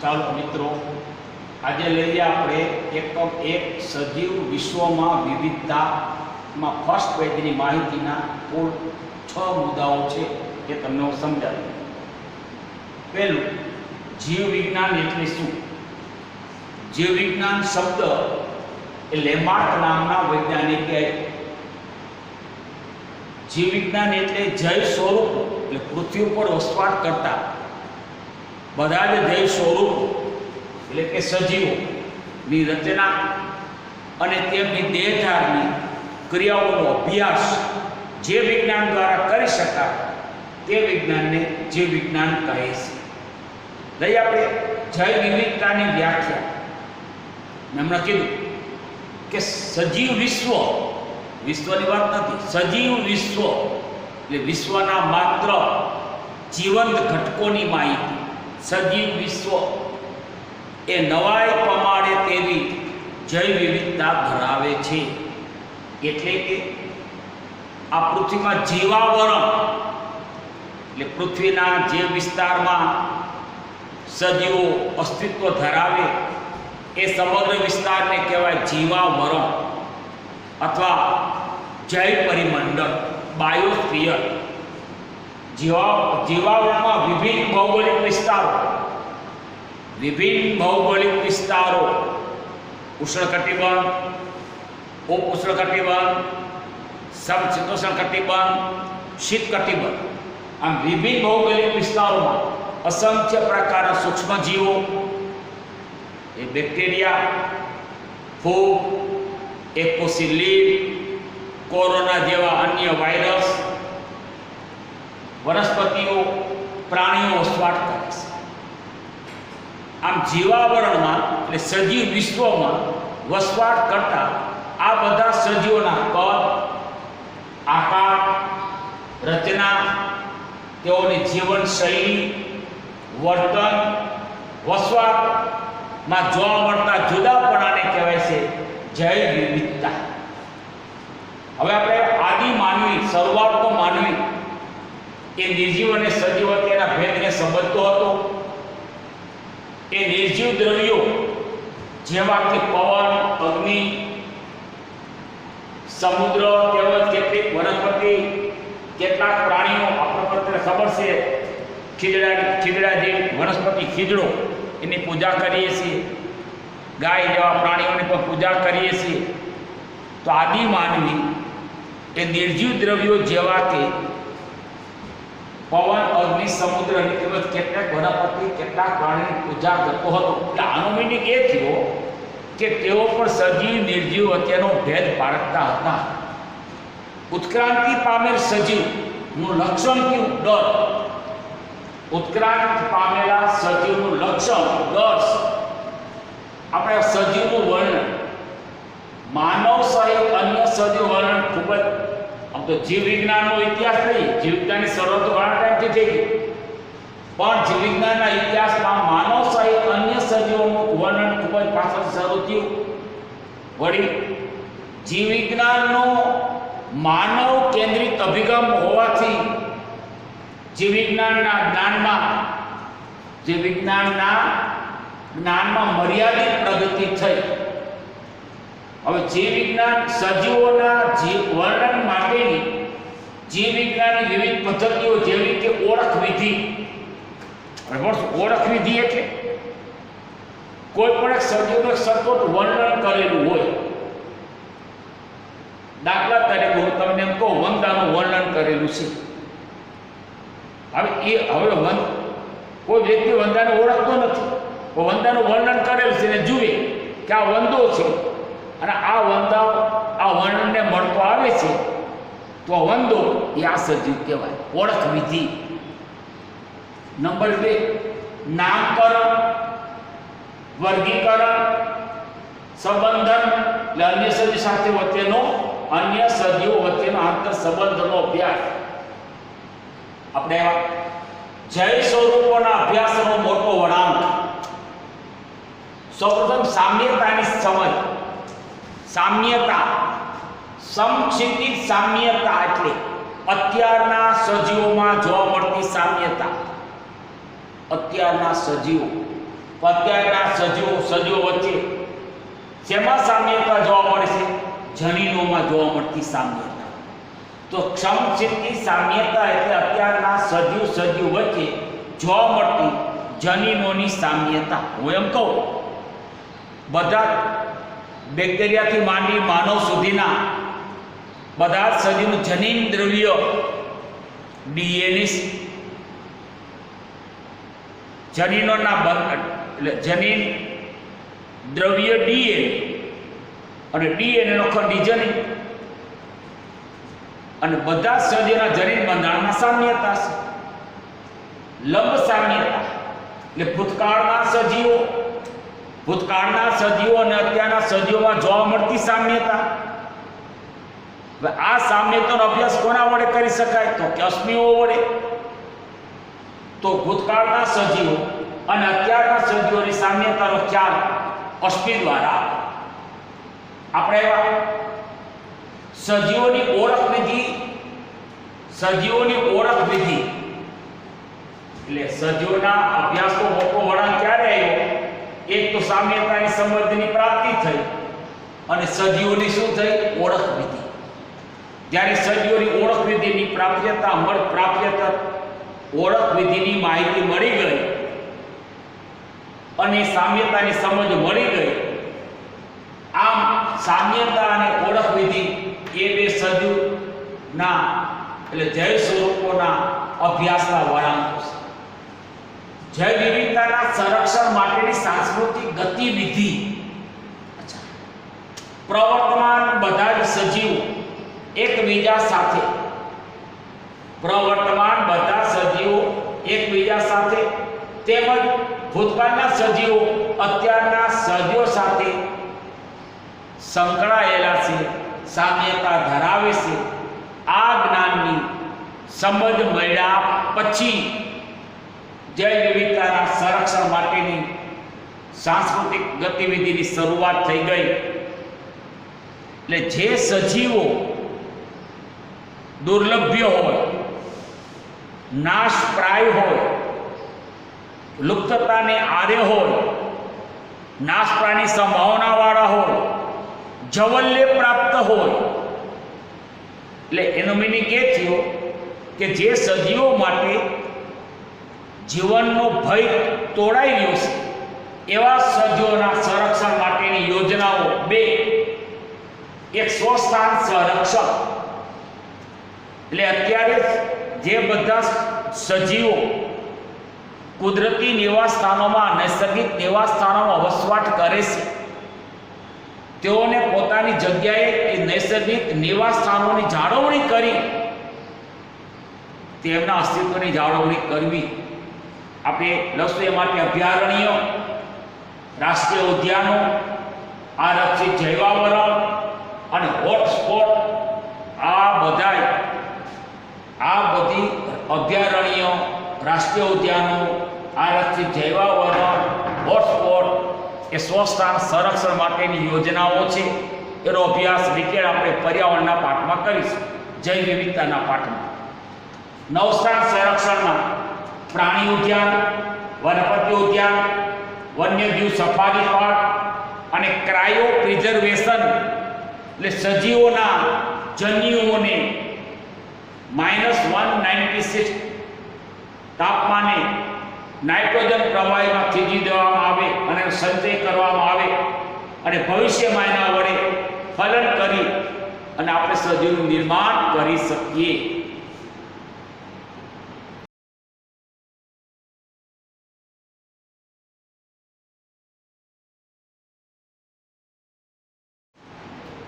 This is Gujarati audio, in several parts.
ચાલો મિત્રો, આજે લઈએ આપણે એકમ 1 સજીવ વિશ્વમાં વિવિધતામાં ફર્સ્ટ પેજની માહિતીના કુલ 6 મુદ્દાઓ છે એ તમને હું સમજાવું. પહેલું, જીવ વિજ્ઞાન એટલે શું? જીવ વિજ્ઞાન શબ્દ એ લેમાર્ક નામના વૈજ્ઞાનિકે જીવ વિજ્ઞાન એટલે જૈવ સ્વરૂપ, એટલે પૃથ્વી ઉપર વસવાટ કરતા બધા જ જૈવ સ્વરૂપો એટલે કે સજીવોની રચના અને તેમની દેહધારની ક્રિયાઓનો અભ્યાસ જે વિજ્ઞાન દ્વારા કરી શકાય તે વિજ્ઞાનને જીવ વિજ્ઞાન કહે છે. લઈ આપણે જૈવ વિવિધતાની વ્યાખ્યા. હમણાં કીધું કે સજીવ વિશ્વ, વિશ્વની વાત નથી, સજીવ વિશ્વ એટલે વિશ્વના માત્ર જીવંત ઘટકોની માહિતી. સજીવ વિશ્વ એ નવાઈ પ્રમાણે તેવી જૈવ વિવિધતા ધરાવે છે. એટલે કે આ પૃથ્વીમાં જીવાવરણ એટલે પૃથ્વીના જે વિસ્તારમાં સજીવો અસ્તિત્વ ધરાવે એ સમગ્ર વિસ્તારને કહેવાય જીવાવરણ અથવા જૈવ પરિમંડળ, બાયોસ્ફિયર. જીવાવરણમાં વિભિન્ન ભૌગોલિક વિસ્તારો, ઉષ્ણકટિબંધ, ઉપ-ઉષ્ણકટિબંધ, સમશીતોષ્ણ શીતકટિબંધ, આમ વિભિન્ન ભૌગોલિક વિસ્તારોમાં અસંખ્ય પ્રકારના સૂક્ષ્મજીવો, એ બેક્ટેરિયા, ફૂગ, એકોસિલિન, કોરોના જેવા અન્ય વાયરસ, વનસ્પતિઓ, પ્રાણીઓ વસવાટ કરે છે. આમ જીવાવરણમાં એટલે સજીવ વિશ્વમાં વસવાટ કરતા આ બધા સજીવોના કદ, આકાર, રચના, તેઓની જીવનશૈલી, વર્તન, વસવાટમાં જોવા મળતા જુદાપણાને કહેવાય છે જૈવ વિવિધતા. હવે આપણે આદિ માનવી, શરૂઆતનો માનવી એ નિર્જીવ અને સજીવ વચ્ચેના ભેદને સમજતો હતો. એ નિર્જીવ દ્રવ્યો જેવા કે પવન, અગ્નિ, સમુદ્ર, તેમજ કેટલીક વનસ્પતિ, કેટલાક પ્રાણીઓ, આપણને ખબર છે ખીજડા જેવી વનસ્પતિ, ખીજડો, એની પૂજા કરીએ છીએ. ગાય જેવા પ્રાણીઓની પણ પૂજા કરીએ છીએ. તો આદિ માનવી એ નિર્જીવ દ્રવ્યો જેવા કે પવન, અગ્નિ, સમુદ્ર અને તેમજ કેટલાક વનસ્પતિ, કેટલાક પ્રાણીની પૂજા કરતો હતો. એટલે આનો મીનિંગ એ થયો કે તેઓ પણ સજીવ નિર્જીવ વચ્ચેનો ભેદ પારખતા હતા. ઉત્ક્રાંતિ પામેલ સજીવનું લક્ષણ કેવું? ડર. ઉત્ક્રાંતિ પામેલા સજીવનું લક્ષણ ડર. આપણે સજીવનું વર્ણન, માનવ સહિત અન્ય સજીવ વર્ણન ખૂબ જ, આમ તો જીવ વિજ્ઞાનનો ઇતિહાસ નહીં, જીવ વિજ્ઞાનની શરૂઆત ઘણા ટાઈમથી થઈ ગઈ, પણ જીવ વિજ્ઞાનના ઇતિહાસમાં માનવ સહિત અન્ય સજીવોનું વર્ણન ખૂબ જ પાછળ શરૂ થયું. વળી જીવ વિજ્ઞાનનો માનવ કેન્દ્રિત અભિગમ હોવાથી જીવ વિજ્ઞાનના જ્ઞાનમાં મર્યાદિત પ્રગતિ થઈ. હવે જીવ વિજ્ઞાન સજીવોના વર્ણન માટેની જીવ વિજ્ઞાનની વિવિધ પદ્ધતિઓ જેવી કે ઓળખ વિધિ. ઓળખ વિધિ એટલે કોઈ પણ એક સજીવનું સતત વર્ણન કરેલું હોય. દાખલા તરીકે હું તમને એમ કહું, વંદાનું વર્ણન કરેલું છે. હવે કોઈ વ્યક્તિ વંદાને ઓળખતો નથી, વંદાનું વર્ણન કરેલું છે ને જુએ કે આ વંદો છે અને આ વર્ણનને મળતો આવે છે, તો વંદો એ આ સજીવ કહેવાય. ઓળખ વિધિ. નંબર 2, નામકરણ, વર્ગીકરણ, સંબંધન એટલે અન્ય સજીવ સાથે વચ્ચેનો, અન્ય સજીવો વચ્ચેનો આંતર સંબંધનો અભ્યાસ. આપણે જૈવ સ્વરૂપોના અભ્યાસનો મોટો વળાંક. સૌપ્રથમ સામ્યતાની સમજ. સામ્યતા, સમક્ષિતિજ સામ્યતા એટલે અત્યારના સજીવોમાં જોવા મળતી સામ્યતા. અત્યારના સજીવો તો અત્યારના સજીવો વચ્ચે શેમાં સામ્યતા જોવા મળે છે? જનીનોમાં જોવા મળતી સામ્યતા. તો ક્ષમછેદની સામ્યતા એટલે અત્યારના સજીવ વચ્ચે જોવા મળતી જનીનોની સામ્યતા. હું એમ કહું, બધા બેક્ટેરિયાથી માંડી માનવ સુધીના બધા જ સજીવનું જનીન દ્રવ્ય ડીએનએ, જનીનોના એટલે જનીન દ્રવ્ય ડીએનએ અને ડીએનએ નો ખંડી જનીન, અને બધા સજીવના જનીન બંધારણમાં સામ્યતા છે. લંબ સામ્યતા એટલે ભૂતકાળના સજીવો અને અત્યારના સજીવોમાં જોવા મળતી સામ્યતા. હવે આ સામ્યતાનો અભ્યાસ કોના વડે કરી શકાય? તો કે અશ્મિઓ વડે. તો ભૂતકાળના સજીવો અને અત્યારના સજીવોની સામ્યતાનો ખ્યાલ અશ્મિ દ્વારા આપણે સજીવોની ઓળખ વિધિ એટલે સજીવોના અભ્યાસનો મોટો વળાંક ક્યારે આવ્યો? એક તો સામ્યતાની સંબંધની પ્રાપ્તિ થઈ અને સજીવોની શું થઈ? ઓળખ વિધિ. જ્યારે સજીવોની ઓળખ વિધિની ઓળખ વિધિની માહિતી મળી ગઈ અને સામ્યતાની સમજ મળી ગઈ, આમ સામ્યતા અને ઓળખ વિધિ એ બે સજીવના એટલે જૈવ સ્વરૂપોના અભ્યાસના વળાંકો છે. જૈવ વિવિધતાના સંરક્ષણ માટેની સાંસ્કૃતિક ગતિવિધિ. પ્રવર્તમાન બધા જ સજીવો એકબીજા સાથે તેમજ ભૂતકાળના સજીવો અત્યારના સજીવો સાથે સંકળાયેલા છે, સામ્યતા ધરાવે છે. આ જ્ઞાનની સમજ મળ્યા પછી જૈવ વિવિધતાના સંરક્ષણ માટેની સાંસ્કૃતિક ગતિવિધિની શરૂઆત થઈ ગઈ. એટલે જે સજીવો દુર્લભ્ય હોય, નાશપ્રાય હોય, લુપ્તતાને આરે હોય, નાશપ્રાયની સંભાવનાવાળા હોય, જવલ્ય પ્રાપ્ત હોય, એટલે એનો મિનિંગ એ થયો કે જે સજીવો માટે જીવનનો ભય તોડાઈ રહ્યો છે એવા સજીવોના સંરક્ષણ માટેની યોજનાઓ બે. એક સ્વસ્થાન સંરક્ષણ એટલે અત્યારે જે બધા સજીવો કુદરતી નિવાસ સ્થાનોમાં, નૈસર્ગિક નિવાસ સ્થાનોમાં વસવાટ કરે છે, તેઓને પોતાની જગ્યાએ એ નૈસર્ગિક નિવાસ સ્થાનોની જાળવણી કરી તેમના અસ્તિત્વની જાળવણી કરવી. આપણે લખશું એ માટે અભયારણ્યો, રાષ્ટ્રીય ઉદ્યાનો, આરક્ષિત જૈવાવરણ અને હોટસ્પોટ, આ બધી અભયારણ્યો, રાષ્ટ્રીય ઉદ્યાનો, આરક્ષિત જૈવાવરણ, હોટસ્પોટ એ સ્વસ્થાન સંરક્ષણ માટેની યોજનાઓ છે. એનો અભ્યાસ ડિટેલ આપણે પર્યાવરણના પાઠમાં કરીશું, જૈવ વિવિધતાના પાઠમાં. નવસ્થાન સંરક્ષણમાં પ્રાણી ઉદ્યાન, વનસ્પતિ ઉદ્યાન, વન્યજીવ સફારી પાર્ક અને ક્રાયો પ્રિઝર્વેશન એટલે સજીવોના જન્યુઓને -196 તાપમાને નાઇટ્રોજન પ્રવાહીમાં થીજી દેવામાં આવે અને સંચય કરવામાં આવે અને ભવિષ્યમાં એના વડે ફલન કરી અને આપણે સજીવનું નિર્માણ કરી શકીએ.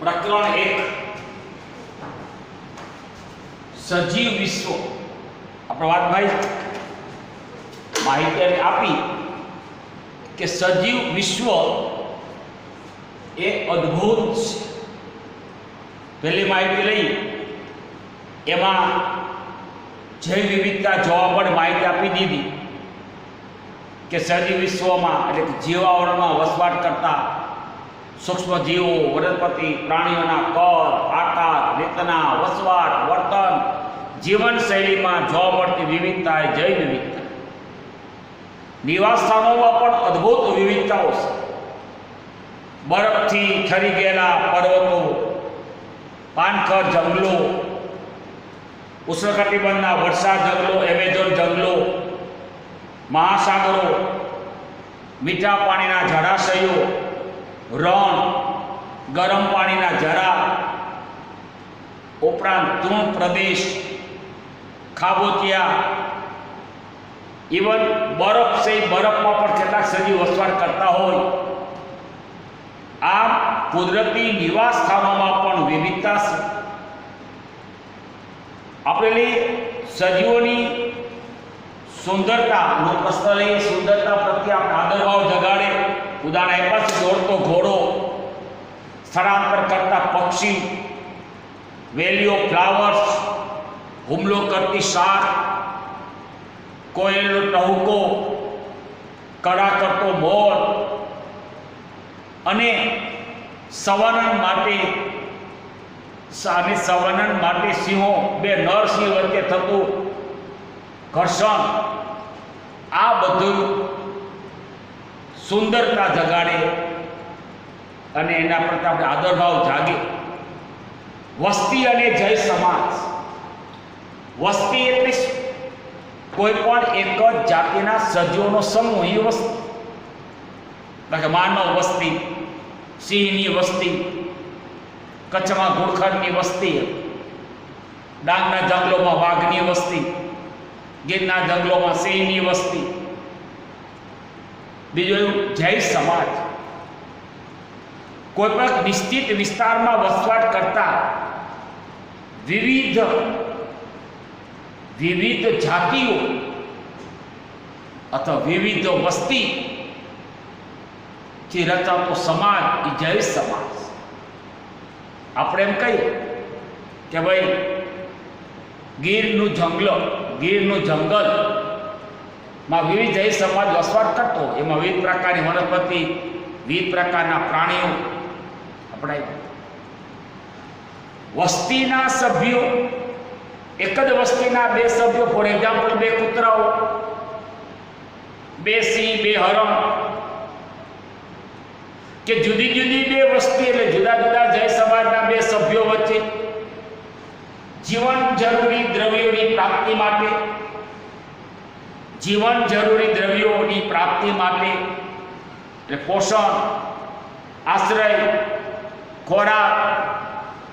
પ્રકરણ 1 સજીવ વિશ્વ. આપણે વાતભાઈ માહિતી આપી કે સજીવ વિશ્વ એ અદ્ભુત છે. પહેલી માહિતી લઈ એમાં જૈવ વિવિધતા જોવા પણ માહિતી આપી દીધી કે સજીવ વિશ્વમાં એટલે કે જીવાવરણમાં વસવાટ કરતા સૂક્ષ્મ જીવો, વનસ્પતિ, પ્રાણીઓના કદ, આકાર, રચના, વસવાટ, વર્તન, જીવનશૈલીમાં જોવા મળતી વિવિધતા એ જૈવ વિવિધતા. નિવાસ સ્થાનોમાં પણ અદ્ભુત વિવિધતાઓ છે. બરફથી ઠરી ગયેલા પર્વતો, પાનખર જંગલો, ઉષ્ણકટિબંધના વર્ષા જંગલો, એમેઝોન જંગલો, મહાસાગરો, મીઠા પાણીના જળાશયો, રણ, ગરમ પાણીના ઝરા, ઉપરાંત તૃણ પ્રદેશ, ખાબોચિયા, ઇવન બરફ છે, બરફમાં પણ કેટલાક સજીવ વસવાટ કરતા હોય. આમ કુદરતી નિવાસ સ્થાનોમાં પણ વિવિધતા છે. આપણે સજીવોની સુંદરતાનો પ્રશ્ન લઈએ. સુંદરતા પ્રત્યે આપણે આદરભાવ જગાડે. ઉદાહરણ આપ્યા છે: દોડતો ઘોડો, સ્થળાંતર કરતા પક્ષી, વેલી ઓફ ફ્લાવર્સ, હુમલો કરતી શાર્ક, કોયલનો ટહુકો, કડા કરતો મોર, અને સંવર્ણન માટે સિંહો, બે નર સિંહ વચ્ચે થતું ઘર્ષણ. આ બધું સુંદરતા જગાડે અને એના પ્રત્યે આપણે આદરભાવ જાગે. વસ્તી અને જય સમાજ. વસ્તી એટલે કોઈ પણ એક જ જાતિના સજીવોનો સમૂહ, એ વસ્તી. માનવ વસ્તી, સિંહની વસ્તી, કચ્છમાં ઘુડખરની વસ્તી, ડાંગના જંગલોમાં વાઘની વસ્તી, ગીરના જંગલોમાં સિંહની વસ્તી. બીજું એવું જય સમાજ. કોઈ પણ નિશ્ચિત વિસ્તારમાં વસવાટ કરતા વિવિધ જાતિઓ અથવા વિવિધ વસ્તી થી રચાતો સમાજ એ જય સમાજ. આપણે એમ કહીએ કે ભાઈ ગીરનું જંગલમાં વિવિધ જય સમાજ વસવાટ કરતો. એમાં વિવિધ પ્રકારની વનસ્પતિ, વિવિધ પ્રકારના પ્રાણીઓ. આપણે વસ્તીના સભ્યો, એક જ વસ્તીના બે સભ્યો, ફોર એક્ઝામ્પલ 2 કૂતરાઓ, 2 સિંહ, 2 હરણ, કે જુદી જુદી 2 વસ્તી એટલે જુદા જુદા જય સમાજના 2 સભ્યો વચ્ચે જીવન જરૂરી દ્રવ્યોની પ્રાપ્તિ માટે એટલે પોષણ, આશ્રય, ખોરાક,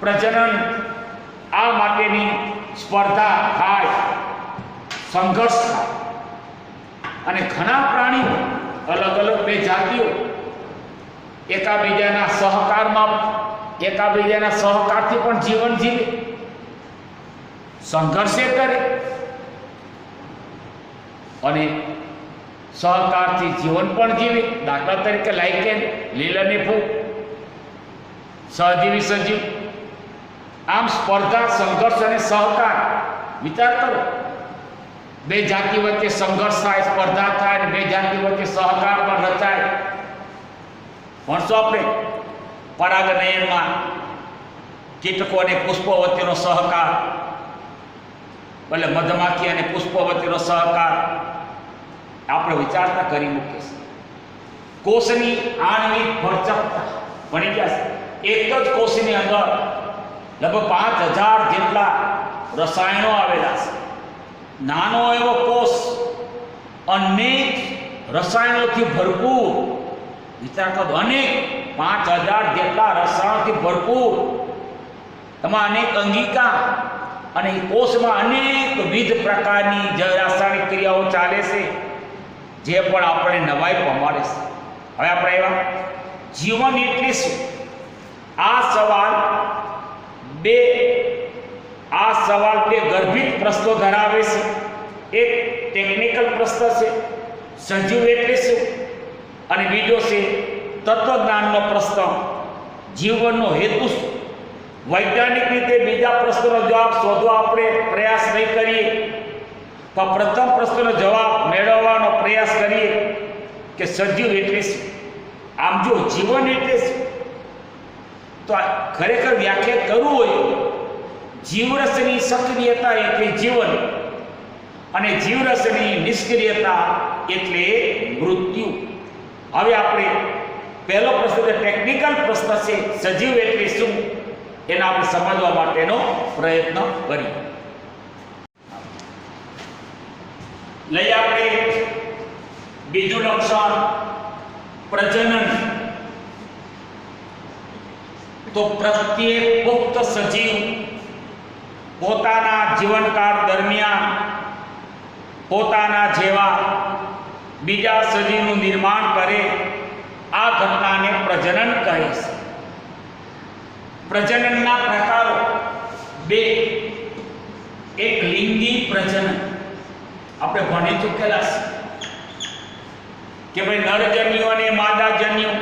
પ્રજનન, આ માટેની સ્પર્ધા થાય, સંઘર્ષ થાય. અને ઘણા પ્રાણીઓ, અલગ અલગ 2 જાતિઓ એકાબીજાના સહકારથી પણ જીવન જીવે, સંઘર્ષે કરે અને સહકારથી જીવન પણ જીવે. દાખલા તરીકે લાઇકેન, લીલની ફૂગ, સહજીવી સજીવ. આમ સ્પર્ધા, સંઘર્ષ અને સહકાર. વિચાર કરો, 2 જાતિ વચ્ચે સંઘર્ષ થાય, સ્પર્ધા થાય, અને 2 જાતિ વચ્ચે સહકાર પણ રચાય. ભણશો આપણે પરાગનયનમાં કીટકો અને પુષ્પો વચ્ચેનો સહકાર, એટલે મધમાખી અને પુષ્પો વચ્ચેનો સહકાર આપણે વિચારતા કરી મૂકીએ છીએ. કોષની આણ્વિક ભરચકતા ભણી ગયા છે. એક જ કોષની અંદર લગભગ 5000 જેટલા રસાયણો આવેલા છે. નાનો એવો કોષ અનેક રસાયણોથી ભરપૂર. વિચાર કરો, અનેક 5000 જેટલા રસાયણોથી ભરપૂર. એમાં અનેક અંગિકા અને કોષમાં અનેકવિધ પ્રકારની રાસાયણિક ક્રિયાઓ ચાલે છે, જે પણ આપણે નવાઈ પમાડે છે. હવે આપણે એવા જીવન એટલે શું? આ સવાલ બે ગર્ભિત પ્રશ્નો ધરાવે છે. એક ટેકનિકલ પ્રશ્ન છે, સજીવ એટલે શું, અને બીજો છે તત્વજ્ઞાનનો પ્રશ્ન, જીવનનો હેતુ શું. વૈજ્ઞાનિક રીતે બીજા પ્રશ્નનો જવાબ શોધવા આપણે પ્રયાસ નહીં કરીએ, તો પ્રથમ પ્રશ્નનો જવાબ મેળવવાનો પ્રયાસ કરીએ કે સજીવ એટલે શું. આમ જો જીવન એટલે શું, તો ખરેખર વ્યાખ્યા કરવું હોય, જીવરસની સક્રિયતા એટલે જીવન અને જીવરસની નિષ્ક્રિયતા એટલે મૃત્યુ. હવે આપણે પહેલો પ્રશ્ન જે ટેકનિકલ પ્રશ્ન છે, સજીવ એટલે શું, એને આપણે સમજવા માટેનો પ્રયત્ન કરીએ. લઈ આપણે બીજું લક્ષણ પ્રજનન. તો પ્રત્યેક પુખ્ત સજીવ પોતાના જીવનકાળ દરમિયાન પોતાના જેવા બીજા સજીવનું નિર્માણ કરે, આ ઘટનાને પ્રજનન કહે છે. પ્રજનનના પ્રકારો બે. એક લિંગી પ્રજનન, આપણે ભણી ચૂકેલા છે કે ભાઈ નરજન્યુ અને માદાજન્યુ,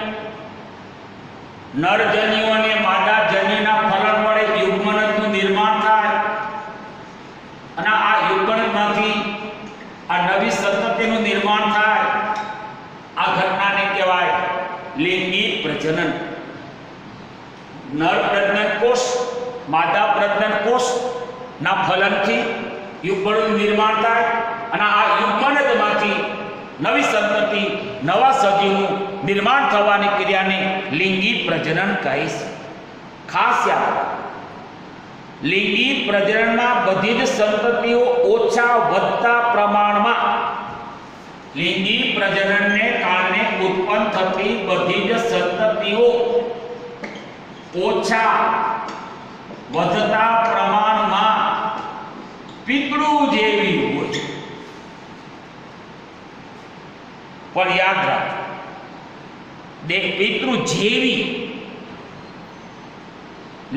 નરજન્યુ અને માદાજન્યુના ફલન વડે યુગ્મનજનું નિર્માણ થાય અને આ યુગ્મનજમાંથી આ નવી સંતતિનું નિર્માણ થાય. આ ઘટનાને કહેવાય લિંગી પ્રજનન. નર પ્રજનન કોષ માદા પ્રજનન કોષ ના ફલનથી યુગ્મનનું નિર્માણ થાય અને આ યુગ્મનજમાંથી નવી સંતતિ નવા સજીવનું નિર્માણ થવાની ક્રિયાને લિંગી પ્રજનન કહે છે. ખાસ યાદ, લિંગી પ્રજનનમાં બધી જ સંતતિઓ ઓછા વધતા પ્રમાણમાં, લિંગી પ્રજનનને કારણે ઉત્પન્ન થતી બધી જ સંતતિઓ ઓછા વધતા પ્રમાણમાં પિતૃ જેવી હોય. પણ યાદ રાખ, દેખ, પિતૃ જેવી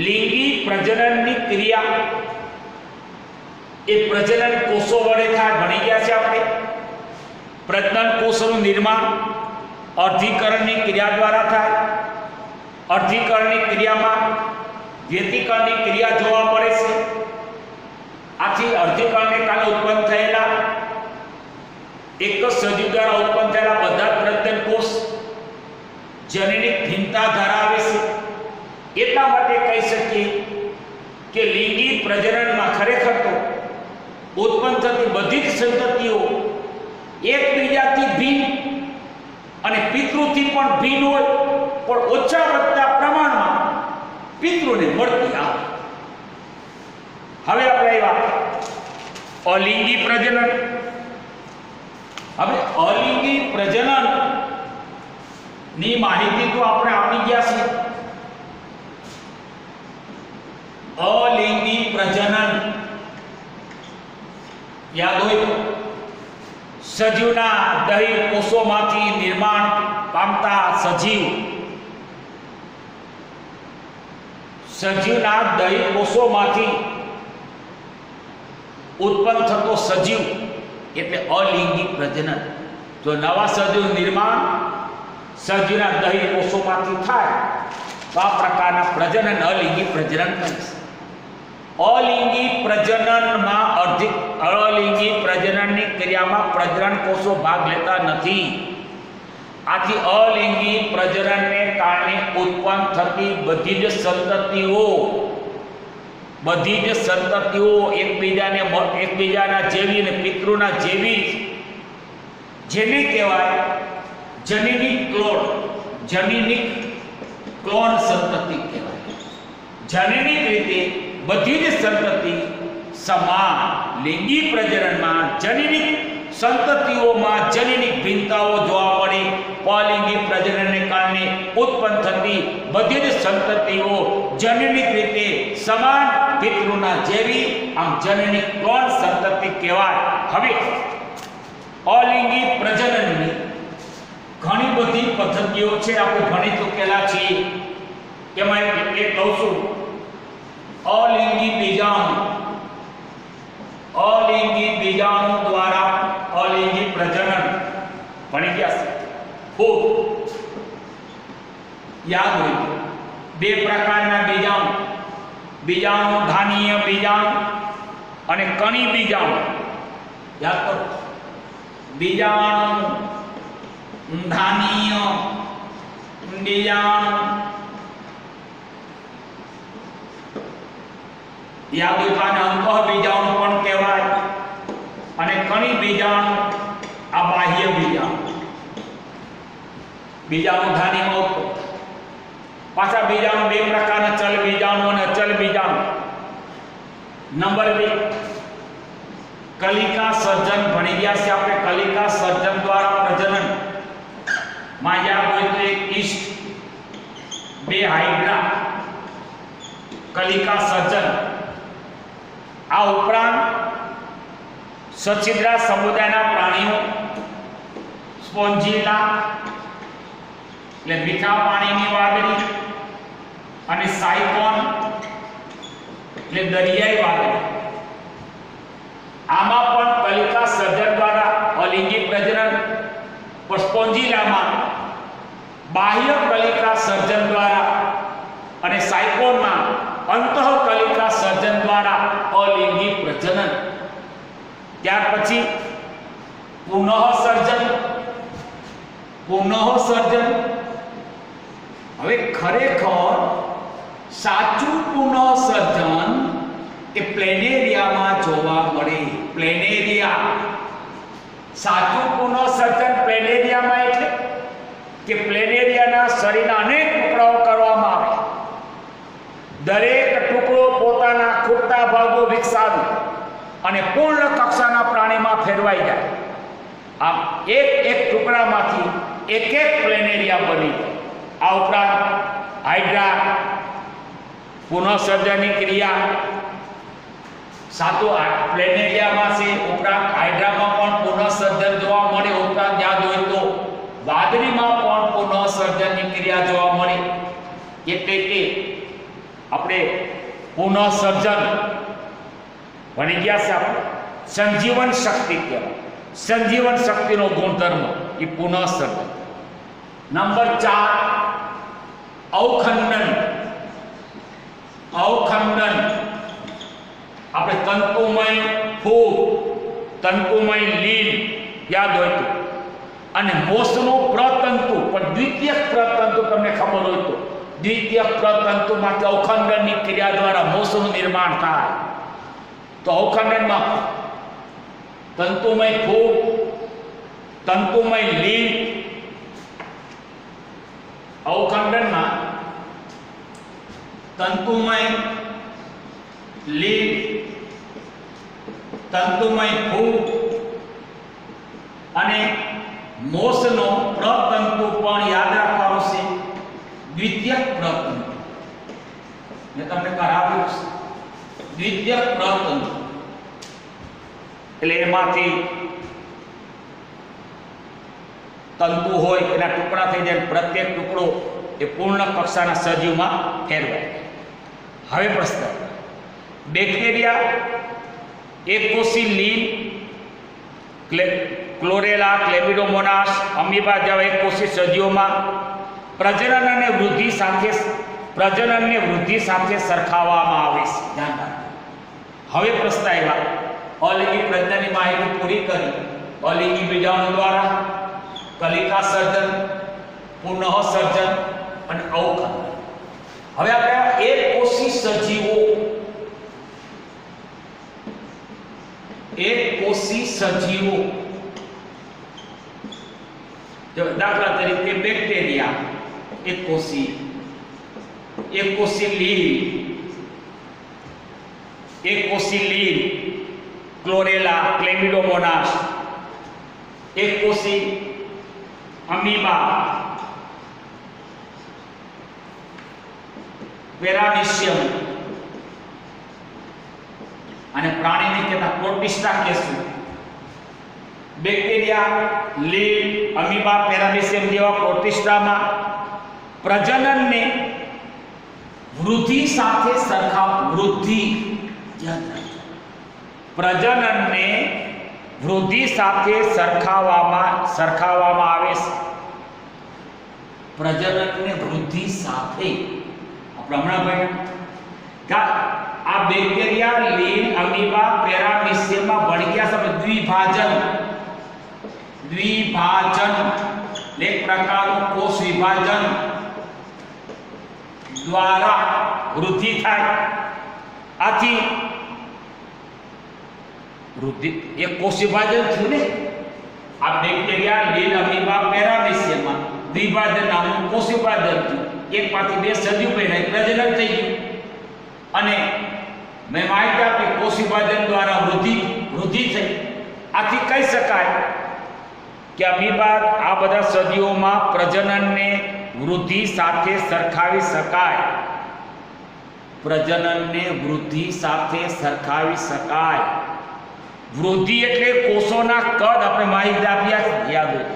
લિંગી પ્રજનનની ક્રિયા એ પ્રજનન કોષો વડે થાય. ભણી ગયા છે આપણે. પ્રજનન કોષોનું નિર્માણ અર્ધીકરણની ક્રિયા દ્વારા થાય. અર્ધીકરણની ક્રિયામાં વ્યતિકરણની ક્રિયા જોવા મળે છે. આથી અર્ધીકરણને કારણે ઉત્પન્ન થયેલા એક જ સજીવ દ્વારા ઉત્પન્ન થયેલા બધા જ પ્રજનન કોષ જનનિક ભિન્નતા ધરાવે છે. એટલા માટે કહી શકીએ કે લિંગી પ્રજનનમાં ખરેખર તો ઉત્પન્ન થતી બધી જ સંતતિઓ એકબીજાથી ભિન્ન અને પિતૃથી પણ ભિન્ન હોય, પણ ઓછા વધતા પ્રમાણમાં પિતૃને મળતી આવે. હવે આપણે આવ્યા અલિંગી પ્રજનન. હવે અલિંગી પ્રજનન ની માહિતી તો આપણે આપી ગયા છે. અલિંગી પ્રજનન યાદ હોય તો સજીવના દહી કોષોમાંથી નિર્માણ પામતા સજીવના દહી કોષોમાંથી ઉત્પન્ન થતો સજીવ એટલે અલિંગી પ્રજનન. જો નવા સજીવ નિર્માણ સજીવના દહી કોષોમાંથી થાય તો આ પ્રકારના પ્રજનન અલિંગી પ્રજનન કહે છે. અલિંગી પ્રજનનમાં અલિંગી પ્રજનનની ક્રિયામાં પ્રજનન કોષો ભાગ લેતા નથી. આથી અલિંગી પ્રજનનને કારણે ઉત્પન્ન થતી બધી જ સંતતિઓ એકબીજાના જેવી અને પિતૃના જેવી, જેને કહેવાય જનનિક ક્લોન સંતતિ કહેવાય. જનનિક રીતે બધી જ સંતતિ સમાન. લિંગી પ્રજનનમાં જનનિક સંતતિઓમાં જનનિક ભિન્નતાઓ જોવા મળે. અલિંગી પ્રજનનને કારણે ઉત્પન્ન થતી બધી જ સંતતિઓ જનનિક રીતે સમાન પિતૃના જેવી, આમ જનનિક ક્લોન સંતતિ કહેવાય. હવે અલિંગી પ્રજનનની ઘણી બધી પદ્ધતિઓ છે, આપણે ભણી ચૂકેલા છીએ. એમાં એક કહું છું, અલિંગી બીજાણુ દ્વારા અલિંગી પ્રજનન ભણી ગયા છે. ખૂબ યાદ હોય બે પ્રકારના બીજાણુ ધાનીય બીજાણુ અને કણી બીજાણુ. યાદ કરો, બીજાણુ ધાનીય બીજાણુ યાદુકાને અંતઃ બીજાણુ પણ કહેવાય અને કણી બીજાણુ આ બાહ્ય બીજાણુ. બીજાણુ ધાનીમાં ઉત્પન્ન. પાછા બીજાણુ બે પ્રકારના, ચલ બીજાણુ અને અચલ બીજાણુ. નંબર 2, કલિકા સર્જન ભણી ગયા છે આપણે. કલિકા સર્જન દ્વારા પ્રજનન માં યાદ હોય તો એક ઈસ્ટ, બે હાઇડ્રા, કલિકા સર્જન. આ ઉપરાંત સછિદ્રા સમુદાયના પ્રાણીઓ, સ્પોન્જીલા એટલે મીઠા પાણીની વાદળી, અને સાયકોન એટલે દરિયાઈ વાદળી. આમાં પણ કલિકા સર્જન દ્વારા અલિંગી પ્રજનન, સ્પોન્જીલામાં બાહ્ય કલિકા સર્જન દ્વારા, અને સાયકોનમાં અંતઃકલિકા સર્જન દ્વારા અલિંગી પ્રજનન. ત્યાર પછી પુનઃસર્જન. હવે ખરેખર સાચું પુનઃસર્જન એ પ્લેનેરિયામાં જોવા મળે. પ્લેનેરિયા, સાચું પુનઃસર્જન પ્લેનેરિયામાં એટલે કે પ્લેનેરિયાના શરીરના અનેક ટુકડાઓ કરવામાં આવે, દરેક ટુકડો પોતાના ખૂટતા ભાગો વિકસાવી અને પૂર્ણ કક્ષાના પ્રાણીમાં ફેરવાઈ જાય. આમ એક ટુકડામાંથી એક પ્લેનેરિયા બની જાય. આ ઉપરાંત હાઇડ્રા પુનઃસર્જનની ક્રિયા સાચું પ્લેનેરિયામાં છે. ઉપરાંત હાઇડ્રામાં પણ પુનઃસર્જન જોવા મળે. ઉપરાંત યાદ હોય તો વાદળીમાં પણ પુનઃસર્જનની ક્રિયા જોવા મળે. એટલે કે આપણે પુનઃસર્જન ભણી ગયા છે આપણે. સંજીવન શક્તિ કહેવાય. સંજીવન શક્તિનો ગુણધર્મ એ પુનઃસર્જન. નંબર 4, અવખંડન. આપણે તંતુમય ફૂગ, તંતુમય લીલ યાદ હોય તો, અને મોસનું પ્રતંતુ, પણ દ્વિતીયક પ્રતંતુ તમને ખબર હોય તો દ્વિતીયક પ્રતંતુમાંથી અવખંડનની ક્રિયા દ્વારા મોસનું નિર્માણ થાય. તો અવખંડનમાં તંતુમય ફૂગ, તંતુમય લીલ, અવખંડનમાં તંતુમય લીલ, તંતુમય ફૂગ અને મોસનો પ્રતંતુ પણ યાદ રાખવાનું છે. દ્વિતીયક પ્રતંતુ મેં તમને કરાવ્યું છે. દ્વિતીયક પ્રતંતુ એટલે એમાંથી તંતુ હોય એના ટુકડા થઈ જાય, પ્રત્યેક ટુકડો એ પૂર્ણ કક્ષાના સજીવમાં ફેરવાય. હવે પ્રશ્ન, બેક્ટેરિયા, એકકોષી લીલ, ક્લોરેલા, ક્લેમિડોમોનાસ, અમીબા જેવા એકકોષી સજીવોમાં પ્રજનનને વૃદ્ધિ સાથે સરખાવવામાં આવે છે. ધ્યાન રાખો. હવે પ્રશ્ન આવ્યા, અલિંગી પ્રજનનની માહિતી પૂરી કરી. અલિંગી બીજાણુ દ્વારા કલિકા સર્જન, પુનઃસર્જન અને અવખંડન. હવે આપણે એકકોષી સજીવો, દાખલા તરીકે બેક્ટેરિયા એકકોષી લીલ, ક્લોરેલા, ક્લેમિડોમોનાસ, એકકોષી અમીબા, પેરામિશિયમ અને પ્રાણીને કહેતા પ્રોટિસ્ટા કહેશું. બેક્ટેરિયા, લીલ, અમીબા, પેરામિશિયમ જેવા પ્રોટિસ્ટામાં પ્રજનનને વૃદ્ધિ સાથે સરખાવવામાં આવે છે. પ્રજનનને વૃદ્ધિ સાથે આપણે હમણાં ભણ્યા આ બેક્ટેરિયા, લીલ, અમીબા, પેરામિશિયમમાં ભણી ગયા છે દ્વિભાજન એક પ્રકારનું કોષ વિભાજન દ્વારા વૃદ્ધિ થાય. આથી વૃદ્ધિ એક કોષ વિભાજન થયું ને આ બેક્ટેરિયા, લીલ, અમીબા, પેરામિશિયમમાં દ્વિભાજન નામનું કોષવિભાજન થયું. એકમાંથી બે સજીવ બન્યા, પ્રજનન થઈ ગયું. અને મેં માહિતી આપી કોષવિભાજન દ્વારા વૃદ્ધિ થઈ. આથી કહી શકાય કે અમીબા આ બધા સજીવોમાં પ્રજનનને વૃદ્ધિ સાથે સરખાવી શકાય. પ્રજનનને વૃદ્ધિ સાથે સરખાવી શકાય. વૃદ્ધિ એટલે કોષોના કદ, આપણે માહિતી આપ્યા યાદ હોય.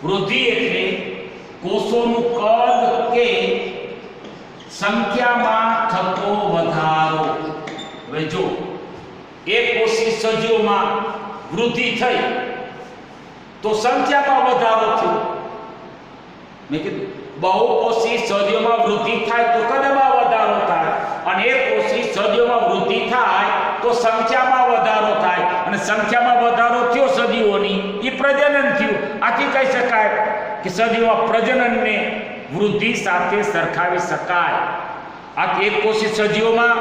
વૃદ્ધિ એટલે કોષોનું કદ કે સંખ્યામાં થતો વધારો. હવે જો એક કોષી સજીવોમાં વૃદ્ધિ થઈ તો સંખ્યામાં વધારો થયો. મેં કીધું બહુકોષી સજીવોમાં વૃદ્ધિ થાય તો કદમાં વધારો થાય, અને એક કોષી સજીવોમાં વૃદ્ધિ થાય તો સંખ્યામાં વધારો થાય, અને સંખ્યામાં વધારો થયો સજીવોની એ પ્રજનન થયું. આથી કહી શકાય કે સજીવોમાં પ્રજનનને વૃદ્ધિ સાથે સરખાવી શકાય. આથી એક કોષી સજીવોમાં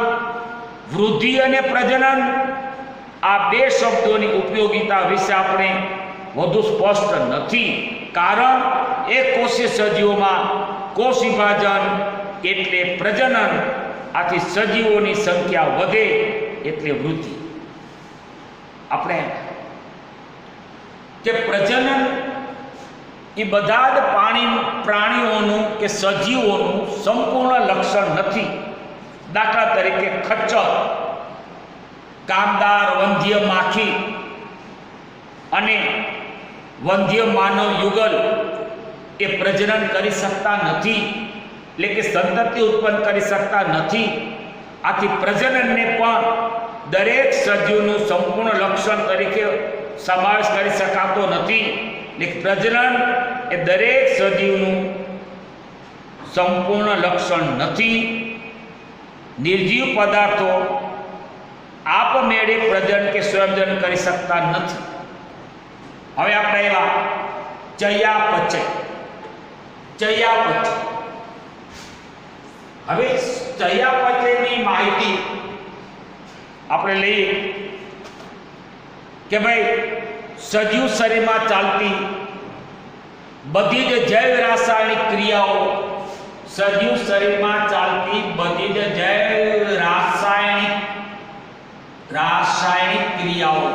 વૃદ્ધિ અને પ્રજનન આ બે શબ્દોની ઉપયોગિતા વિશે આપણે વધુ સ્પષ્ટ નથી, કારણ એક કોષીય સજીવોમાં કોષ વિભાજન એટલે પ્રજનન. આથી સજીવોની સંખ્યા વધે એટલે વૃદ્ધિ. આપણે કે પ્રજનન એ બધા જ પ્રાણીઓનું કે સજીવોનું સંપૂર્ણ લક્ષણ નથી. દાખલા તરીકે ખચ્ચર, કામદાર, વંધ્ય માખી અને વંધ્ય માનવ યુગલ એ પ્રજનન કરી શકતા નથી, એટલે કે સંતતિ ઉત્પન્ન કરી શકતા નથી. આથી પ્રજનનને પણ દરેક સજીવનું સંપૂર્ણ લક્ષણ તરીકે સમાવેશ કરી શકાતો નથી. એટલે પ્રજનન એ દરેક સજીવનું સંપૂર્ણ લક્ષણ નથી. નિર્જીવ પદાર્થો આપમેળે પ્રજનન કે સ્વયંજન કરી શકતા નથી. હવે આપણે એવા ચયાપચય. હવે ચયાપચયની માહિતી આપણે લઈએ કે ભાઈ સજીવ શરીરમાં ચાલતી બધી જ જૈવ રાસાયણિક ક્રિયાઓ, સજીવ શરીરમાં ચાલતી બધી જ જૈવ રાસાયણિક ક્રિયાઓ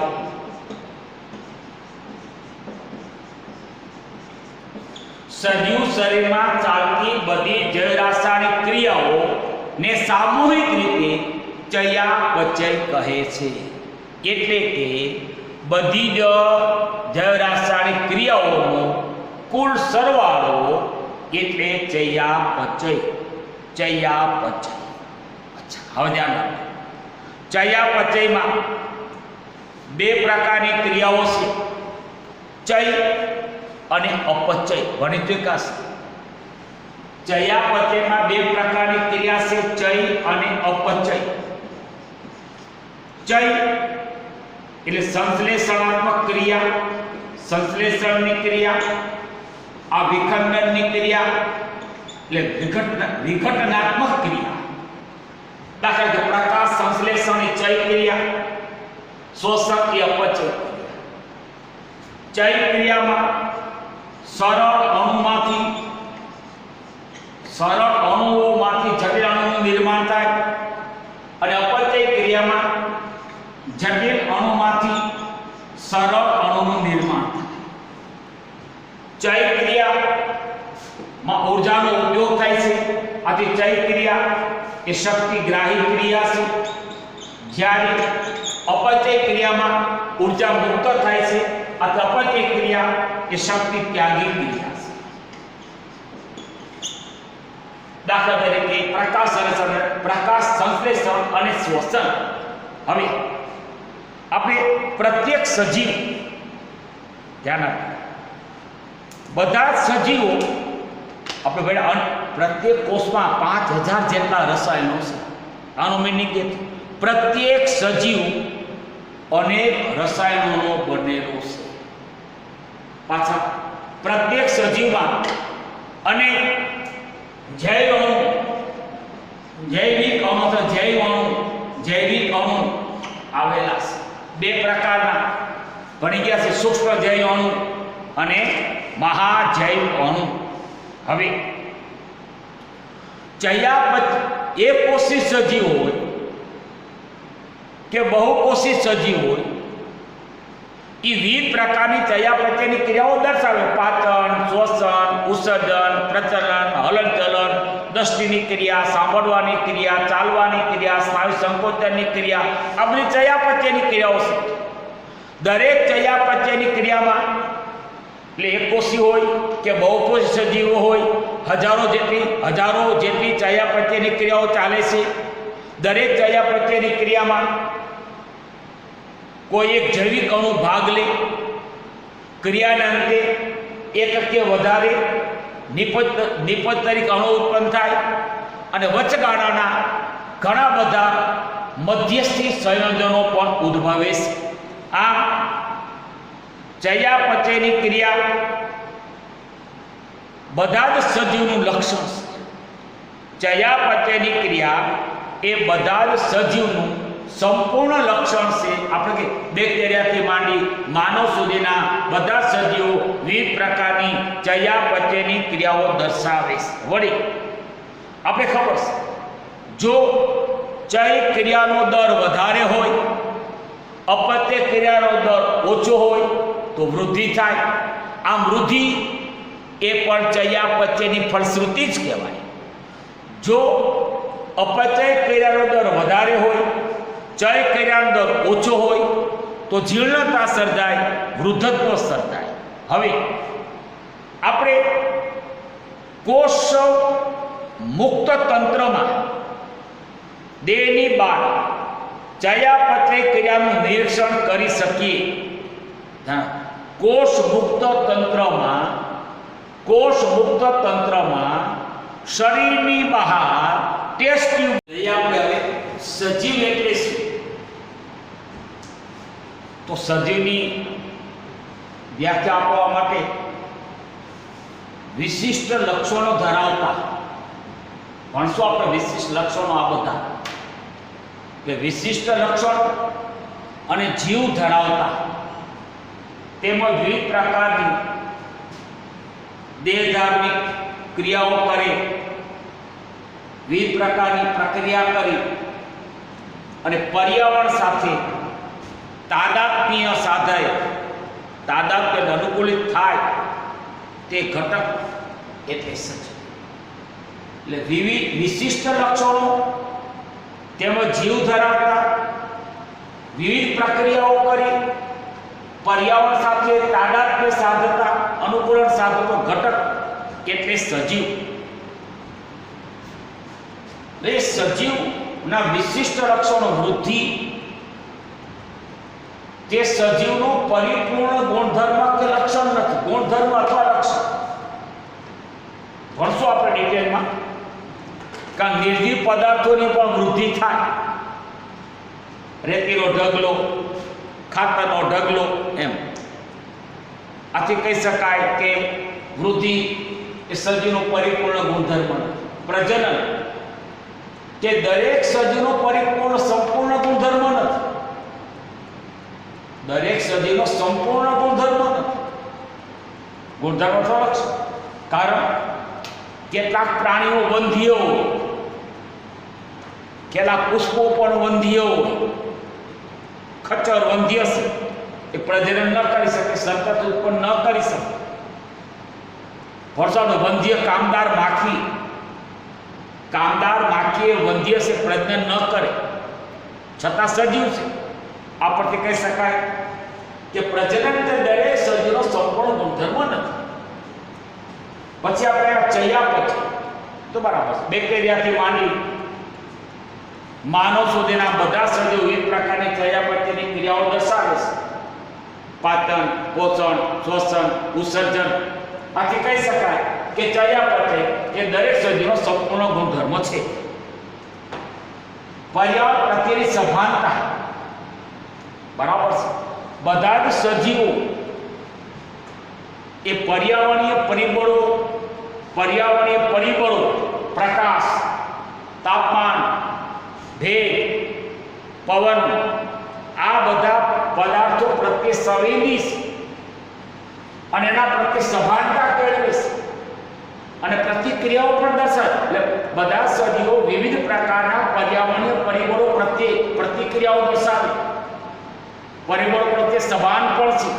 સજીવ શરીરમાં ચાલતી બધી જૈવ રાસાયણિક ક્રિયાઓ ને સામૂહિક રીતે ચયાપચય કહે છે. એટલે કે બધી જ જૈવ રાસાયણિક ક્રિયાઓનો કુલ સરવાળો એટલે ચયાપચય. અચ્છા, હવે ધ્યાન રાખો. ચયાપચયમાં બે પ્રકારની ક્રિયાઓ છે, ચય અને અપચય. ગણિત વિકાસ ચયાપચયમાં બે પ્રકારની ક્રિયા છે, ચય અને અપચય. ચય એટલે સંશ્લેષણાત્મક ક્રિયા, સંશ્લેષણની ક્રિયા. આ વિખંડનની ક્રિયા એટલે વિઘટનાત્મક ક્રિયા. દાખલા તરીકે પ્રકાશ સંશ્લેષણ એ ચય ક્રિયા, શોષણ એ અપચય ક્રિયા. ચય ક્રિયામાં સરળ અણુઓમાંથી જટિલ અણુનું નિર્માણ થાય, અને અપચય ક્રિયામાં જટિલ અણુમાંથી સરળ અણુનું નિર્માણ થાય. ચય ક્રિયામાં ઊર્જાનો ઉપયોગ થાય છે. આથી ચય ક્રિયા એ શક્તિગ્રાહી ક્રિયા છે, જ્યારે અપચય ક્રિયામાં ઊર્જા મુક્ત થાય છે. આથી અપચય ક્રિયા એ શક્તિ ત્યાગી ક્રિયા છે. દાખલા તરીકે પ્રકાશ સંશ્લેષણ અને શોષણ. હવે આપણે પ્રત્યેક સજીવ ધ્યાન આપો, બધા જ સજીવો આપણે પ્રત્યેક કોષમાં 5000 જેટલા રસાયણો છે. આનો મીનિંગ કે પ્રત્યેક સજીવ અનેક રસાયણોનો બનેલો છે. પાછા પ્રત્યેક સજીવમાં અનેક જૈવિક અણુ આવેલા છે. બે પ્રકારના ભણી ગયા છે, સૂક્ષ્મ જૈવ અણુ અને મહાજૈવ અણુ. હવે ચયાપચય એકોષી સજીવ હોય કે બહુકોષી સજીવ હોય, એ વિવિધ પ્રકારની ચયાપચયની ક્રિયાઓ દર્શાવે. પાચન, શ્વસન, ઉત્સર્જન, પ્રચલન, હલનચલન, દ્રષ્ટિની ક્રિયા, સાંભળવાની ક્રિયા, ચાલવાની ક્રિયા, સ્નાયુ સંકોચનની ક્રિયા, આ બધી ચયાપચયની ક્રિયાઓ છે. દરેક ચયાપચયની ક્રિયામાં એટલે એકકોષી હોય કે બહુકોષી સજીવો હોય, હજારો જેટલી ચયાપચયની ક્રિયાઓ ચાલે છે. દરેક ચયાપચયની ક્રિયામાં કોઈ એક જૈવિક અણુ ભાગ લે, ક્રિયાના અંતે એક કે વધારે નિપજતરિક અણુ ઉત્પન્ન થાય અને વચગાળાના ઘણા બધા મધ્યસ્થી સંયોજનો પણ ઉદ્ભવે છે. આમ ચયાપચયની ક્રિયા બધા જ સજીવનું લક્ષણ છે. ચયાપચયની ક્રિયા એ બધા જ સજીવનું સંપૂર્ણ લક્ષણ છે. આપણે કે બેક્ટેરિયાથી માંડી માનવ સુધીના બધા સજીવો વિવિધ પ્રકારની ચયાપચયની ક્રિયાઓ દર્શાવે છે. વળી આપણે ખબર છે, જો ચય ક્રિયાનો દર વધારે હોય, અપચય ક્રિયાનો દર ઓછો હોય તો વૃદ્ધિ થાય. આમ વૃદ્ધિ એ પણ ચયાપચયની ફલશ્રુતિ જ કહેવાય. જો અપચય ક્રિયાનો દર વધારે હોય, ચય ક્રિયાનો દર ઓછો હોય તો જીર્ણતા સર્જાય, વૃદ્ધત્વ સર્જાય. હવે આપણે કોષ મુક્ત તંત્રમાં દેહની બહાર ચયાપચય ક્રિયાનું નિરીક્ષણ કરી શકીએ. કોષ મુક્ત તંત્રમાં શરીરની બહાર ટેસ્ટ ટ્યુબ. આપણે હવે સજીવ એટલે શું? તો સજીવની વ્યાખ્યા આપવા માટે વિશિષ્ટ લક્ષણો ધરાવતા ભણશું આપણે. વિશિષ્ટ લક્ષણો આ બધા કે વિશિષ્ટ લક્ષણો અને જીવ ધરાવતા તેમજ વિવિધ પ્રકારની દેહધાર્મિક ક્રિયાઓ કરે, વિવિધ પ્રકારની પ્રક્રિયા કરી અને પર્યાવરણ સાથે તાદાત્મ્ય સાધાય, તાદાત્મ્ય અનુકૂલિત થાય તે ઘટક એટલે સજીવ. એટલે વિવિધ વિશિષ્ટ લક્ષણો તેમજ જીવ ધરાવતા વિવિધ પ્રક્રિયાઓ કરી પર્યાવરણ સાથે તાદાત્મ્ય સાધતા, અનુકૂલન સાધતો ઘટક એટલે સજીવ. એ સજીવના વિશિષ્ટ લક્ષણો વૃદ્ધિ તે સજીવનું પરિપૂર્ણ ગુણધર્મ કે લક્ષણ નથી. ગુણધર્મ અથવા લક્ષણ ભણશું આપણે ડિટેલમાં. કારણ નિર્જીવ પદાર્થોની પણ વૃદ્ધિ થાય. રેતીનો ઢગલો, ખાતરનો ઢગલો, એમ આથી કહી શકાય કે વૃદ્ધિ એ સજીવનો પરિપૂર્ણ ગુણધર્મ. પ્રજનન કે દરેક સજીવનો પરિપૂર્ણ સંપૂર્ણ ગુણધર્મ નથી. દરેક સજીવનો સંપૂર્ણ ગુણધર્મ નથી. ગુણધર્મ થોડોક છે. કારણ કેટલાક પ્રાણીઓ વંધ્ય હોય, કેટલાક પુષ્પો પણ વંધ્ય હોય. ખચ્ચર વંધ્ય છે, એ પ્રજનન ન કરી શકે, સંતતિ ઉત્પન્ન ન કરી શકે. વરસાદ વંધ્ય કામદાર માખી એ વંધ્ય છે, પ્રજનન ન કરે, છતાં સજીવ છે. આ પરથી કહી શકાય કે પ્રજનન તે દરેક સજીવનો સંપૂર્ણ ગુણધર્મ નથી. પછી આપણે ચયાપચય તો બરાબર છે. બેક્ટેરિયાથી માંડી માનવ સુધીના બધા સજીવો વિવિધ પ્રકારની ચયાપચયની ક્રિયાઓ દર્શાવે છે. પાચન, પોષણ, શ્વસન, ઉત્સર્જન. આથી કહી શકાય કે ચયાપચય એ દરેક સજીવનો સંપૂર્ણ ગુણધર્મ છે. પર્યાવરણ પ્રત્યેની સભાનતા બરાબર છે. બધા જ સજીવો એ પર્યાવરણીય પરિબળો પ્રકાશ, તાપમાન, ભેજ, પવન આ બધા પદાર્થો પ્રત્યે સંવેદી છે અને એના પ્રત્યે સભાનતા કેળવે છે. અને પ્રતિક્રિયાઓ પણ દર્શાવે. એટલે બધા સજીવો વિવિધ પ્રકારના પર્યાવરણીય પરિબળો પ્રત્યે પ્રતિક્રિયાઓ દર્શાવે. પરિબળો પ્રત્યે સભાન પણ છે.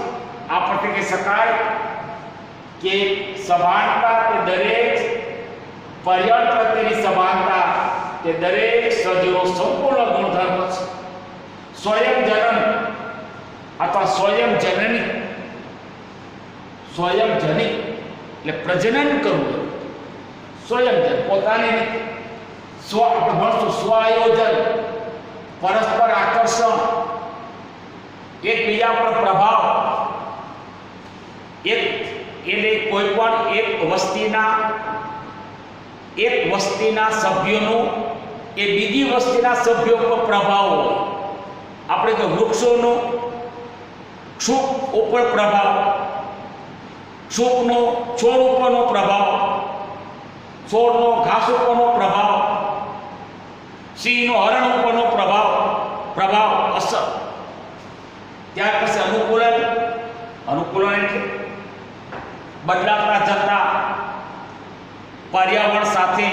આ પરથી કહી શકાય કે સભાનતા તે દરેક પર્યાવરણ પ્રત્યેની સભાનતા તે દરેક સજીવનો સંપૂર્ણ ગુણધર્મ છે. સ્વયં જનન અથવા સ્વયં જનની, સ્વયં જનિત એટલે પ્રજનન કરવું, સ્વયં જન પોતાની સ્વ, આપણે ભણશું સ્વઆયોજન, પરસ્પર આકર્ષણ, એકબીજા પર પ્રભાવ, એટલે કોઈ પણ એક વસ્તીના સભ્યોનો એ બીજી વસ્તીના સભ્યો પર પ્રભાવ હોય. આપણે તો વૃક્ષોનો ક્ષુપ ઉપર પ્રભાવ, ક્ષુપનો છોડ ઉપરનો પ્રભાવ, છોડનો ઘાસ ઉપરનો પ્રભાવ, સિંહનો હરણ ઉપરનો પ્રભાવ અસર. ત્યાર પછી અનુકૂલન એટલે બદલાતા જતા પર્યાવરણ સાથે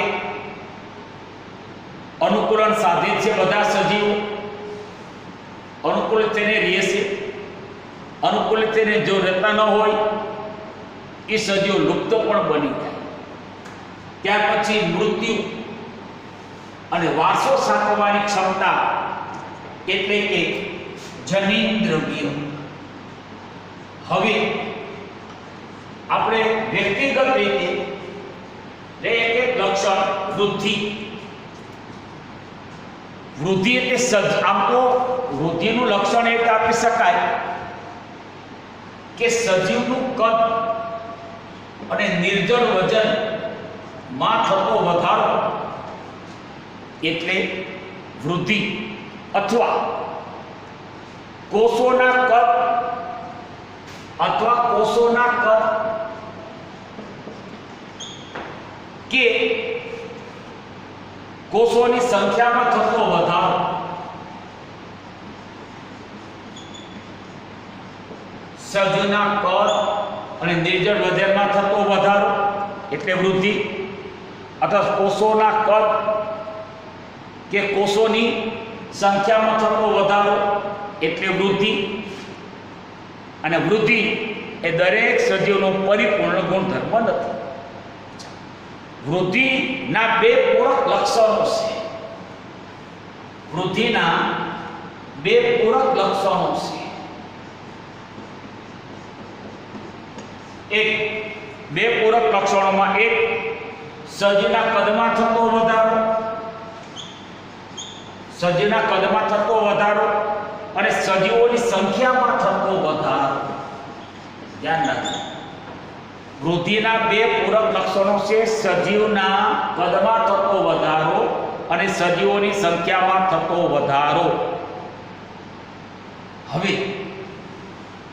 અનુકૂલન સાધે છે બધા સજીવો. અનુકૂલિત થઈને રહે છે. અનુકૂલિત થઈને જો રહેતા ન હોય એ સજીવો લુપ્ત પણ બની જાય. ત્યાર પછી મૃત્યુ અને વારસો સાચવવાની ક્ષમતા એટલે કે જનીન દ્રવ્ય. હવે આપણે વ્યક્તિગત રીતે એક લક્ષણ વૃદ્ધિ એટલે આમ તો વૃદ્ધિનું લક્ષણ એ આપી શકાય કે સજીવનું કદ અને નિર્જળ વજન માં થતો વધારો એટલે વૃદ્ધિ, અથવા કોષોના કદ કે કોષોની સંખ્યામાં થતો વધારો. સજીવના કદ અને નિર્જળ વજનમાં થતો વધારો એટલે વૃદ્ધિ, અથવા કોષોના કદ કે કોષોની સંખ્યામાં થતો વધારો એટલે વૃદ્ધિ. અને વૃદ્ધિ એ દરેક સજીવનો પરિપૂર્ણ ગુણધર્મ નથી. વૃદ્ધિના બે પૂરક લક્ષણો છે. વૃદ્ધિના બે પૂરક લક્ષણો છે. બે પૂરક લક્ષણોમાં એક સજીવના કદમાં થતો વધારો, સજીવના કદમાં થતો વધારો અને સજીવોની સંખ્યામાં થતો વધારો. ધ્યાન રાખજો. વૃદ્ધિના બે પૂરક લક્ષણો છે: સજીવના કદમાં થતો વધારો અને સજીવોની સંખ્યામાં થતો વધારો. હવે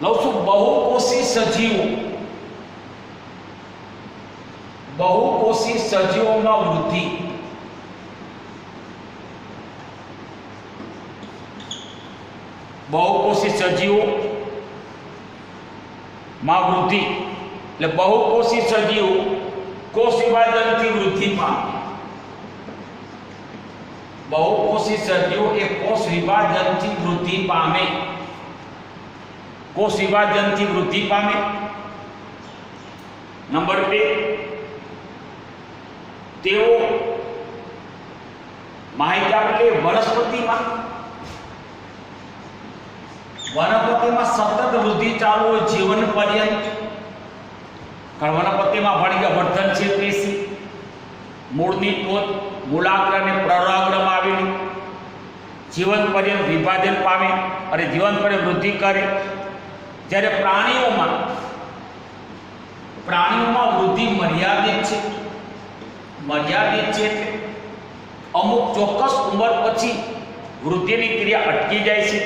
લઉં બહુકોષી સજીવો. બહુકોષી સજીવોમાં વૃદ્ધિ. બહુકોષી સજીવો માં વૃદ્ધિ એટલે બહુકોષી સજીવો કોષ વિભાજનથી વૃદ્ધિ પામે. બહુકોષી સજીવો એ કોષ વિભાજનથી વૃદ્ધિ પામે. કોષ વિભાજનથી વૃદ્ધિ પામે. નંબર 2, તેઓ માહિતી આપે વનસ્પતિમાં સતત વૃદ્ધિ ચાલુ હોય જીવન પર્યંત. કારણ વનસ્પતિમાં વર્ધનશીલ પેશી મૂળની ટોચ મૂળાગ્ર અને પ્રરાગ્રમાં આવેલી જીવન પર્યંત વિભાજન પામે અને જીવન પર્યંત વૃદ્ધિ કરે. જ્યારે પ્રાણીઓમાં વૃદ્ધિ મર્યાદિત છે. અમુક ચોક્કસ ઉંમર પછી વૃદ્ધિની ક્રિયા અટકી જાય છે.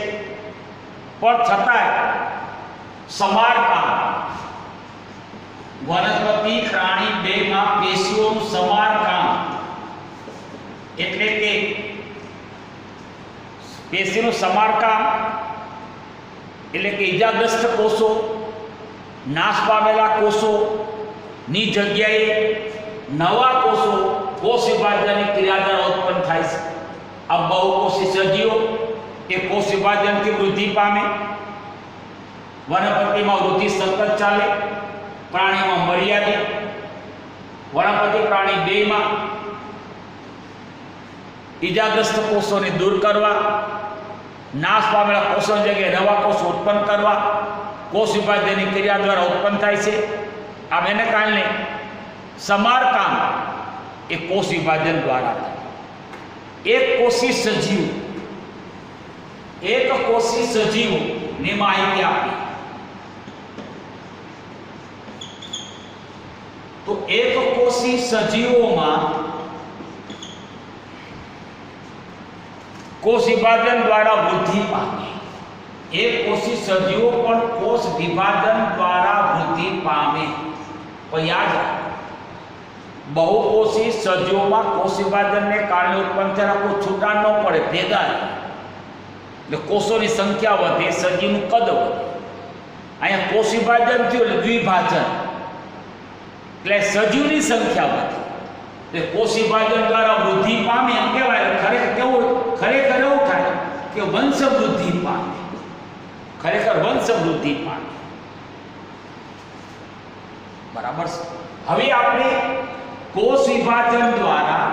પણ છતાંય સમારકામ, વનસ્પતિ પ્રાણી બેમાં પેશીઓનું સમારકામ એટલે કે પેશીનું સમારકામ એટલે કે ઈજાગ્રસ્ત કોષો, નાશ પામેલા કોષોની જગ્યાએ નવા કોષો કોષ વિભાજનની ક્રિયા દ્વારા ઉત્પન્ન થાય છે. આ બહુકોષી સજીવો એ કોષ વિભાજનથી વૃદ્ધિ પામે. વનસ્પતિમાં વૃદ્ધિ સતત ચાલે, પ્રાણીમાં મર્યાદિત. વનસ્પતિ પ્રાણી બેયમાં ઈજાગ્રસ્ત કોષોને દૂર કરવા, નાશ પામેલા કોષોની જગ્યાએ નવા કોષો ઉત્પન્ન કરવા કોષ વિભાજનની ક્રિયા દ્વારા ઉત્પન્ન થાય છે. આમ એને કારણે સમારકામ એ કોષ વિભાજન દ્વારા થાય. એક કોષી સજીવની માહિતી આપી તો એક કોષી સજીવોમાં કોષ વિભાજન દ્વારા વૃદ્ધિ પામે. એક કોષી સજીવો પણ કોષ વિભાજન દ્વારા વૃદ્ધિ પામે. પણ યાદ રાખો, બહુકોષી સજીવોમાં કોષ વિભાજનને કારણે ઉત્પન્ન થયેલા કોઈ છૂટા ન પડે, ભેગા રહે. એટલે કોષોની સંખ્યા વધે, સજીવનું કદ વધે. અહીંયા કોષ વિભાજન થયું એટલે દ્વિભાજન, એટલે સજીવની સંખ્યા વધે. એટલે કોષ વિભાજન દ્વારા વૃદ્ધિ પામે એમ કહેવાય. ખરેખર એવું થાય કે વંશ વૃદ્ધિ પામે. ખરેખર વંશ વૃદ્ધિ પામે. બરાબર છે. હવે આપણે કોષ વિભાજન દ્વારા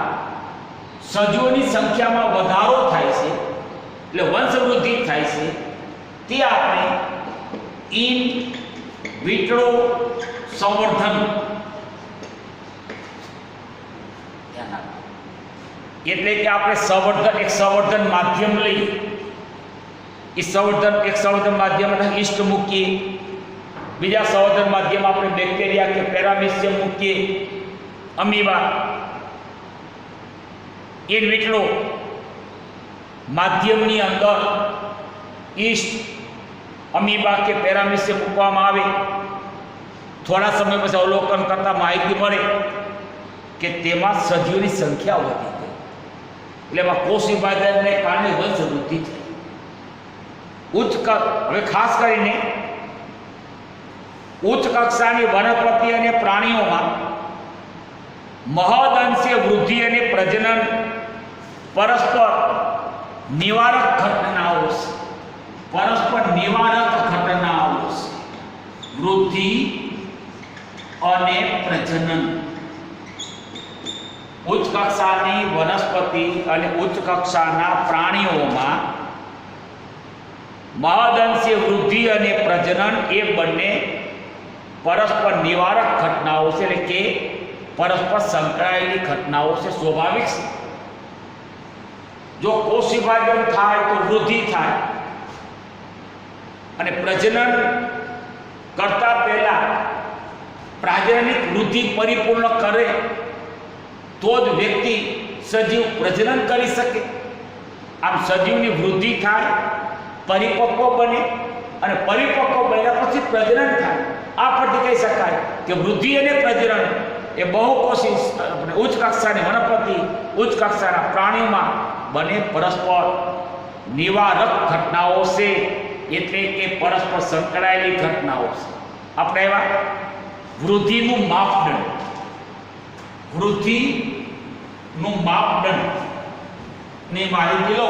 સજીવોની સંખ્યામાં વધારો થાય છે એટલે વંશ વૃદ્ધિ થાય છે તે આપણે ઇન વિટ્રો સંવર્ધન એટલે કે આપણે સંવર્ધન માધ્યમ લઈએ. એ સંવર્ધન માધ્યમ ઈસ્ટ મૂકીએ, બીજા સંવર્ધન માધ્યમ આપણે બેક્ટેરિયા કે પેરામીશિયમ મૂકીએ, અમીબા. ઇન વિટ્રો માધ્યમની અંદર ઈસ્ટ, અમીબા કે પેરામીશિયમ મૂકવામાં આવે. થોડા સમય પછી અવલોકન કરતા માહિતી મળે કે તેમાં સજીવોની સંખ્યા વધી ગઈ. એટલે એમાં કોષ વિભાજનને કારણે વંશ વૃદ્ધિ થઈ. હવે ખાસ કરીને ઉચ્ચ કક્ષાની વનસ્પતિ અને પ્રાણીઓમાં મહદઅંશે વૃદ્ધિ અને પ્રજનન પરસ્પર નિવારક ઘટનાઓ છે. વૃદ્ધિ અને પ્રજનન. ઉચ્ચ કક્ષાની વનસ્પતિ અને ઉચ્ચ કક્ષાના પ્રાણીઓમાં મહદઅંશે વૃદ્ધિ અને પ્રજનન એ બંને પરસ્પર નિવારક ઘટનાઓ છે, એટલે કે પરસ્પર સંકળાયેલી ઘટનાઓ છે. સ્વાભાવિક છે. જો કોષ વિભાજન થાય તો વૃદ્ધિ થાય અને પ્રજનન કરતા પહેલા પ્રાજનનિક વૃદ્ધિ પરિપૂર્ણ કરે તો જ વ્યક્તિ સજીવ પ્રજનન કરી શકે. આમ સજીવની વૃદ્ધિ થાય, પરિપક્વ બને અને પરિપક્વ બન્યા પછી પ્રજનન થાય. આ પરથી કહી શકાય કે વૃદ્ધિ અને પ્રજનન એ બહુકોષી ઉચ્ચ કક્ષાની વનસ્પતિ, ઉચ્ચ કક્ષાના પ્રાણીઓમાં બંને પરસ્પર નિવારક ઘટનાઓ છે, એટલે કે પરસ્પર સંકળાયેલી ઘટનાઓ છે. આપણે એવા વૃદ્ધિનું માપદંડ ની માહિતી લો.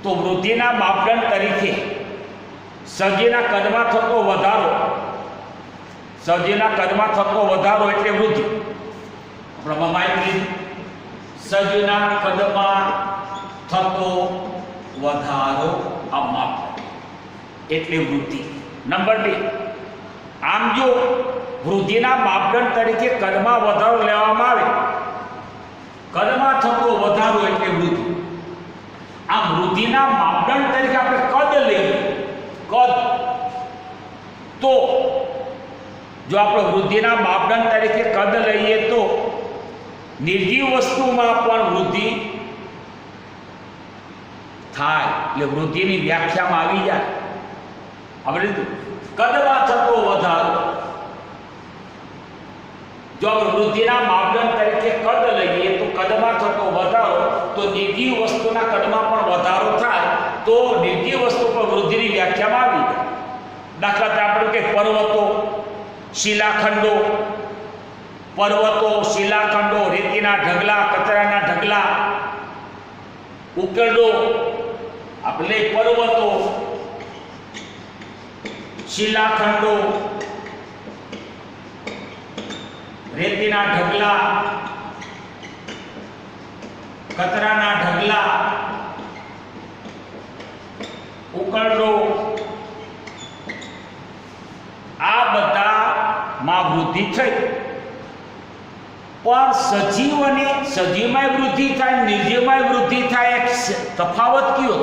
તો વૃદ્ધિના માપદંડ તરીકે સજીવના કદમાં થતો વધારો એટલે વૃદ્ધિ. આપણે માહિતી સજીવના કદમાં થતો વધારો આ માપદંડ એટલે વૃદ્ધિ. નંબર 2, આમ જો વૃદ્ધિના માપદંડ તરીકે કદમાં વધારો લેવામાં આવે, કદમાં થતો વધારો એટલે વૃદ્ધિ. આમ વૃદ્ધિના માપદંડ તરીકે આપણે કદ લઈએ, તો જો આપણે વૃદ્ધિના માપદંડ તરીકે કદ લઈએ તો નિર્જીવ વસ્તુમાં પણ વૃદ્ધિ થાય. એટલે વૃદ્ધિની વ્યાખ્યામાં આવી જાય. આપણે કદમાં થતો વધારો, જો આપણે વૃદ્ધિના માપદંડ તરીકે કદ લઈએ તો કદમાં થતો વધારો, તો નિર્જીવ વસ્તુના કદમાં પણ વધારો થાય તો નિર્જીવ વસ્તુ પર વૃદ્ધિની વ્યાખ્યામાં આવી જાય. દાખલા તરીકે આપણે કે પર્વતો, શિલાખંડો, રેતીના ઢગલા, કચરાના ઢગલા, ઉકેરડો, આપણે પર્વતો, શિલાખંડો, રેતીના ઢગલા, કચરાના ઢગલા, ઉકરડો, આ બધામાં વૃદ્ધિ થઈ. પણ સજીવમાં વૃદ્ધિ થાય, નિર્જીવમાં વૃદ્ધિ થાય, એક તફાવત કયો?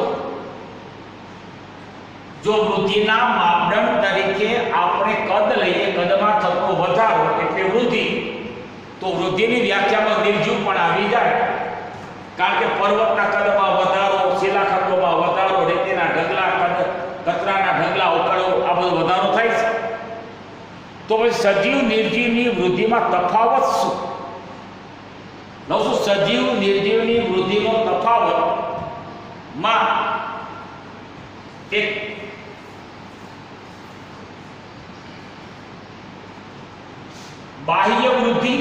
જો વૃદ્ધિના માપદંડ તરીકે આપણે કદ લઈએ, કદમાં થતો વધારો એટલે વૃદ્ધિ, તો વૃદ્ધિની વ્યાખ્યામાં નિર્જીવ પણ આવી જાય. કારણ કે પર્વતના કદમાં વધારો, શિલાખંડોમાં વધારો, રેતીના ઢગલા, કચરાના ઢગલા, ઉકળો, આ બધો વધારો થાય છે. તો પછી સજીવ નિર્જીવની વૃદ્ધિમાં તફાવત શું? સજીવ નિર્જીવની વૃદ્ધિનો તફાવતમાં એક બાહ્ય વૃદ્ધિ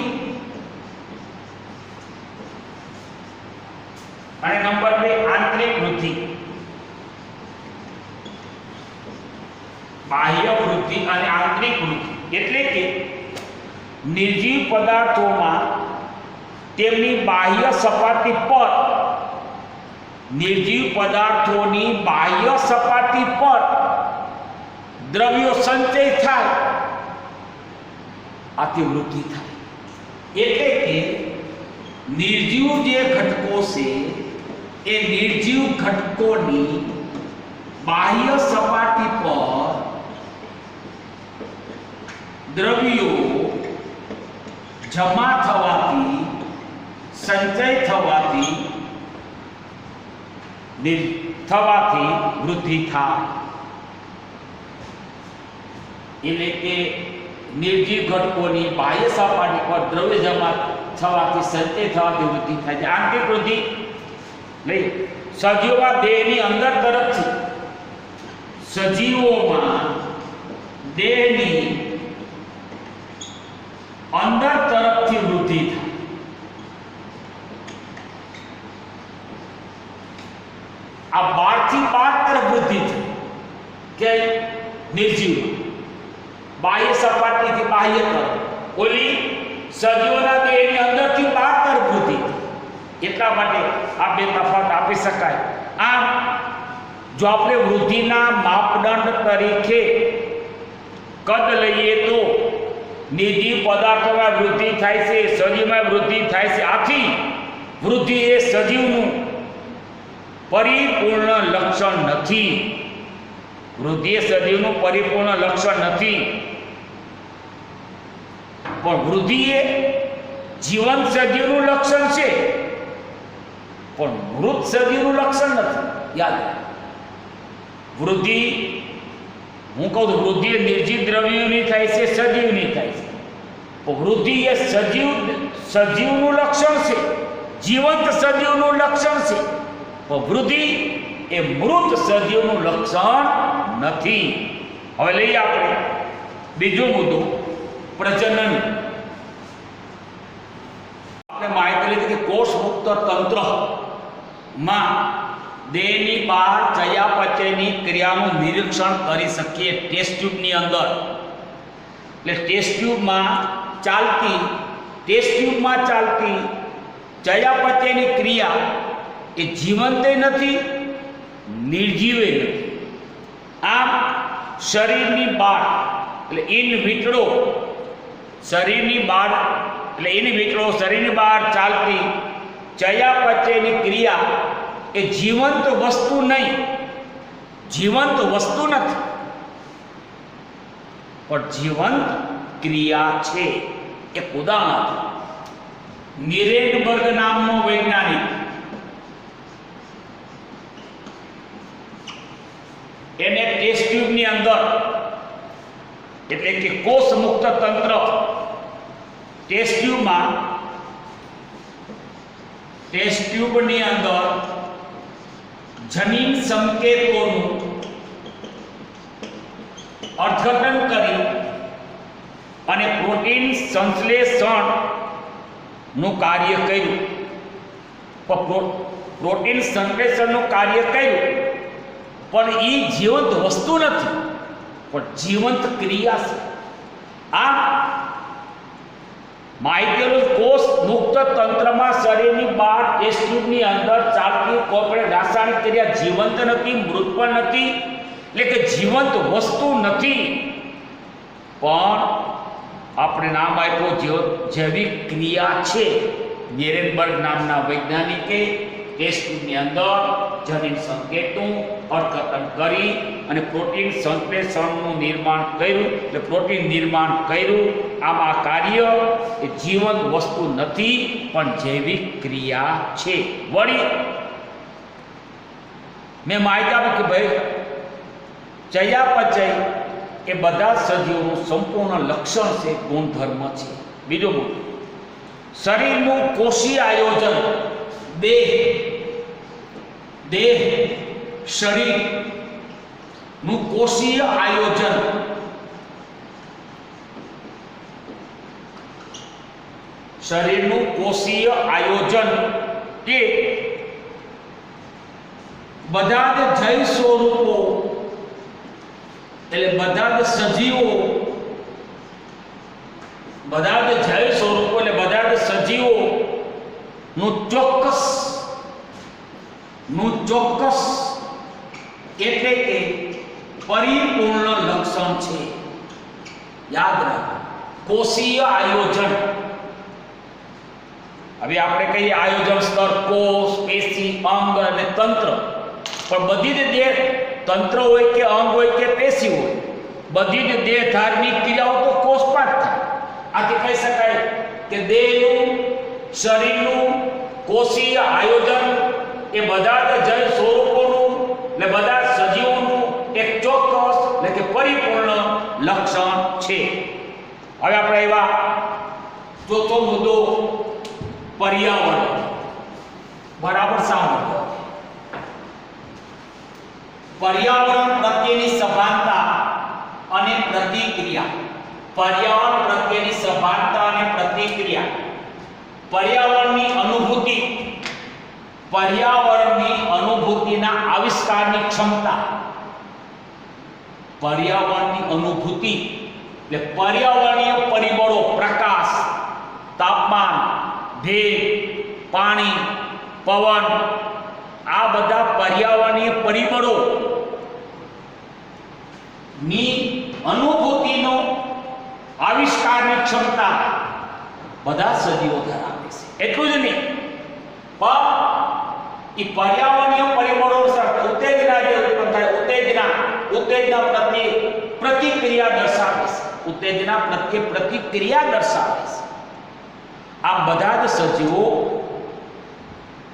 અને નંબર 2 આંતરિક વૃદ્ધિ. બાહ્ય વૃદ્ધિ અને આંતરિક વૃદ્ધિ એટલે કે નિર્જીવ પદાર્થોમાં તેમની બાહ્ય સપાટી પર, નિર્જીવ પદાર્થોની બાહ્ય સપાટી પર દ્રવ્યો સંચય થાય, આથી વૃદ્ધિ થાય. એટલે કે નિર્જીવ જે ઘટકો છે એ નિર્જીવ ઘટકોની બાહ્ય સપાટી પર દ્રવ્યો જમા થવાથી, સંચય થવાથી વૃદ્ધિ થાય. એટલે કે નિર્જીવ ઘટકોની બાહ્ય સપાટી પર દ્રવ્ય જમા થવાથી, સંચય થવાથી વૃદ્ધિ થાય છે. આંતરિક વૃદ્ધિ નહીં. સજીવોમાં દેહની અંદર તરફથી, સજીવોમાં દેહની અંદર તરફથી વૃદ્ધિ થાય. આ બહારથી બહાર તરફ વૃદ્ધિ થાય કે નિર્જીવ બાહ્ય સપાટીથી બાહ્ય તરફ, ઓલી સજીવોના દેહની અંદરથી બહાર તરફ વૃદ્ધિ થાય. એટલા માટે આ બે તફાવત આપી શકાય. આમ જો આપણે વૃદ્ધિના માપદંડ તરીકે કદ લઈએ તો નિર્જીવ પદાર્થોમાં વૃદ્ધિ થાય છે, સજીવમાં વૃદ્ધિ થાય છે. આથી વૃદ્ધિ એ સજીવનું પરિપૂર્ણ લક્ષણ નથી. વૃદ્ધિ એ સજીવનું પરિપૂર્ણ લક્ષણ નથી, પણ વૃદ્ધિ એ જીવંત સજીવનું લક્ષણ છે, પણ મૃત સજીવનું લક્ષણ નથી. યાદ રાખો, વૃદ્ધિ હું કહું તો વૃદ્ધિ એ નિર્જીવ દ્રવ્યોની થાય છે, સજીવની થાય છે. પણ વૃદ્ધિ એ સજીવનું લક્ષણ છે, જીવંત સજીવનું લક્ષણ છે. પણ વૃદ્ધિ એ મૃત સજીવનું લક્ષણ નથી. હવે લઈએ આપણે બીજો મુદ્દો, પ્રજનન. આપણે માહિતી લીધી કે કોષ મુક્ત તંત્રમાં દેહની બહાર ચયાપચયની ક્રિયાનું નિરીક્ષણ કરી શકીએ ટેસ્ટ ટ્યુબની અંદર. એટલે ટેસ્ટ ટ્યુબમાં ચાલતી ચયાપચયની ક્રિયા એ જીવંતે નથી, નિર્જીવે નથી. આમ શરીરની બહાર એટલે ઇન વિટ્રો શરીરની બહાર ચાલતી ચયાપચયની ક્રિયા એ જીવંત વસ્તુ નહીં, જીવંત વસ્તુ નથી, પણ જીવંત ક્રિયા છે. એક ઉદાહરણ, નિરેનબર્ગ નામનો વૈજ્ઞાનિક એને ટેસ્ટ ટ્યુબની અંદર એટલે કે કોષ મુક્ત તંત્ર ટેસ્ટ ટ્યુબની અંદર જનીન સંકેતોનું અર્થઘટન કરી અને પ્રોટીન સંશ્લેષણનું કાર્ય કર્યું. પ્રોટીન સંશ્લેષણનું કાર્ય કર્યું, પણ એ જીવંત વસ્તુ નથી, પણ જીવંત ક્રિયા છે. આ માહિતી કોષ મુક્ત તંત્રમાં શરીરની બહાર ટેસ્ટ ટ્યુબની અંદર ચાલતી કોઈ રાસાયણિક ક્રિયા જીવંત નથી, મૃત પણ નથી, એટલે કે જીવંત વસ્તુ નથી, પણ આપણે નામ આપ્યું જૈવિક ક્રિયા છે. નેરેનબર્ગ નામના વૈજ્ઞાનિકે ટેસ્ટ ટ્યુબની અંદર જનીન સંકેતનું અર્થઘટન કરી અને પ્રોટીન સંશ્લેષણનું નિર્માણ કર્યું, એટલે પ્રોટીન નિર્માણ કર્યું. આમાં કાર્ય એ જીવંત વસ્તુ નથી, પણ જૈવિક ક્રિયા છે. વળી મેં માહિતી આપી કે ભાઈ ચયાપચય એ બધા સજીવોનું સંપૂર્ણ લક્ષણ છે, ગુણધર્મ છે. બીજું શરીરનું કોષીય આયોજન, દેહ શરીરનું કોષીય આયોજન કે બધા જ જૈવ સ્વરૂપો, એટલે બધા જ સજીવો, બધા જ જૈવ સ્વરૂપો એટલે બધા જ સજીવોનું ચોક્કસ એટલે કે પરિપૂર્ણ લક્ષણ છે. યાદ રાખો, કોષીય આયોજન. હવે આપણે કહીએ આયોજન સ્તર કોષ, પેશી, અંગ અને તંત્ર, પણ બધી જ દેહ તંત્ર હોય કે અંગ હોય કે પેશી હોય, બધી જ દેહ ધાર્મિક ક્રિયાઓ તો કોષમાં જ થાય. આથી કહી શકાય કે દેહનું, શરીરનું કોષીય આયોજન એ બધા જ જૈવ સ્વરૂપોનું એટલે બધા સજીવોનું એક ચોક્કસ એટલે કે પરિપૂર્ણ લક્ષણ છે. હવે આપણે એવા ચોથો મુદ્દો પર્યાવરણ. બરાબર સાંભળો. પર્યાવરણ પ્રત્યેની સભાનતા અને પ્રતિક્રિયા. પર્યાવરણ પ્રત્યેની સભાનતા અને પ્રતિક્રિયા. પર્યાવરણની અનુભૂતિ, પર્યાવરણની અનુભૂતિના આવિષ્કારની ક્ષમતા. પર્યાવરણની અનુભૂતિ એટલે પર્યાવરણીય પરિબળો, પ્રકાશ, તાપમાન, ભેજ, પાણી, પવન, આ બધા પર્યાવરણીય પરિબળો ની અનુભૂતિનો આવિષ્કારની ક્ષમતા બધા સજીવો ધરાવે છે. એટલું જ નહીં, પણ એ પર્યાવરણીય પરિબળો સાથે ઉત્તેજના જે ઉત્પન્ન થાય, ઉત્તેજના પ્રત્યે પ્રતિક્રિયા દર્શાવે છે. ઉત્તેજના પ્રત્યે પ્રતિક્રિયા દર્શાવે છે. આ બધા જ સજીવો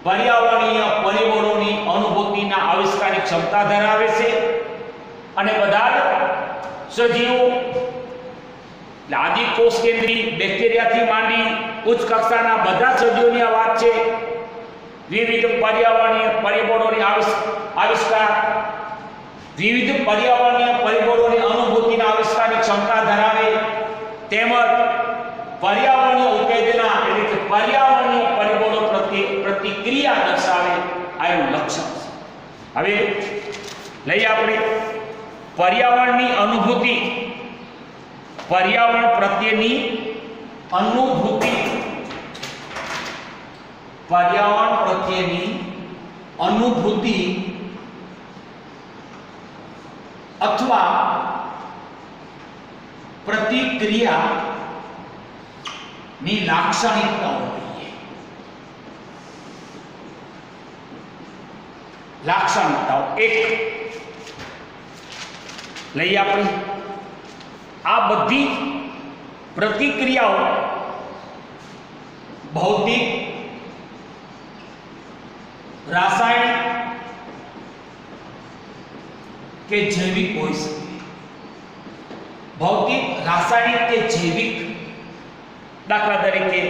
પર્યાવરણીય પરિબળોની અનુભૂતિના આવિષ્કારની ક્ષમતા ધરાવે છે. અને બધા જ સજીવો આદિ કોષ કેન્દ્રી બેક્ટેરિયાથી માંડી ઉચ્ચ કક્ષાના બધા સજીવોની આ વાત છે. વિવિધ પર્યાવરણીય પરિબળોની આવિષ્કાર, વિવિધ પર્યાવરણીય પરિબળોની અનુભૂતિના આવિષ્કારની ક્ષમતા ધરાવે, તેમજ પર્યાવરણીય ઉત્તેજના એટલે કે પર્યાવરણીય પરિબળો પ્રત્યે પ્રતિક્રિયા દર્શાવે, આ એનું લક્ષણ છે. હવે લઈએ આપણે પર્યાવરણની અનુભૂતિ. પર્યાવરણ પ્રત્યેની અનુભૂતિ, પર્યાવરણ પ્રત્યેની અનુભૂતિ અથવા પ્રતિક્રિયાની લાક્ષણિકતાઓ જોઈએ. લાક્ષણિકતાઓ એક લઈએ આપણે. આ બધી પ્રતિક્રિયાઓ ભૌતિક, રાસાયણિક કે જૈવિક હોઈ શકે. ભૌતિક, રાસાયણિક કે જૈવિક. દાખલા તરીકે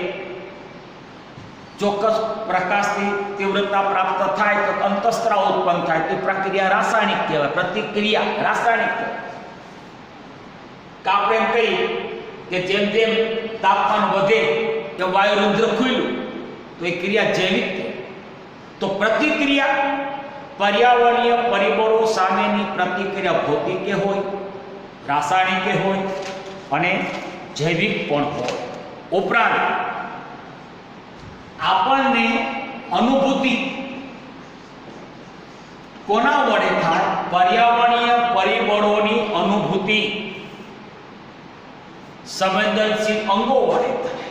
ચોક્કસ પ્રકાશની તીવ્રતા પ્રાપ્ત થાય તો અંતઃસ્ત્રાવ ઉત્પન્ન થાય, તે પ્રક્રિયા રાસાયણિક કહેવાય, પ્રતિક્રિયા રાસાયણિક કહેવાય. કે આપણે એમ કહીએ કે જેમ જેમ તાપમાન વધે કે વાયુરંધ્ર ખુલ્યું તો એ ક્રિયા જૈવિક કહેવાય. તો પ્રતિક્રિયા પર્યાવરણીય પરિબળો સામેની પ્રતિક્રિયા ભૌતિક હોય, રાસાયણિક હોય અને જૈવિક પણ હોય. ઉપરાંત આપણને અનુભૂતિ કોના વડે થાય? પર્યાવરણીય પરિબળોની અનુભૂતિ સંવેદનશીલ અંગો વડે થાય.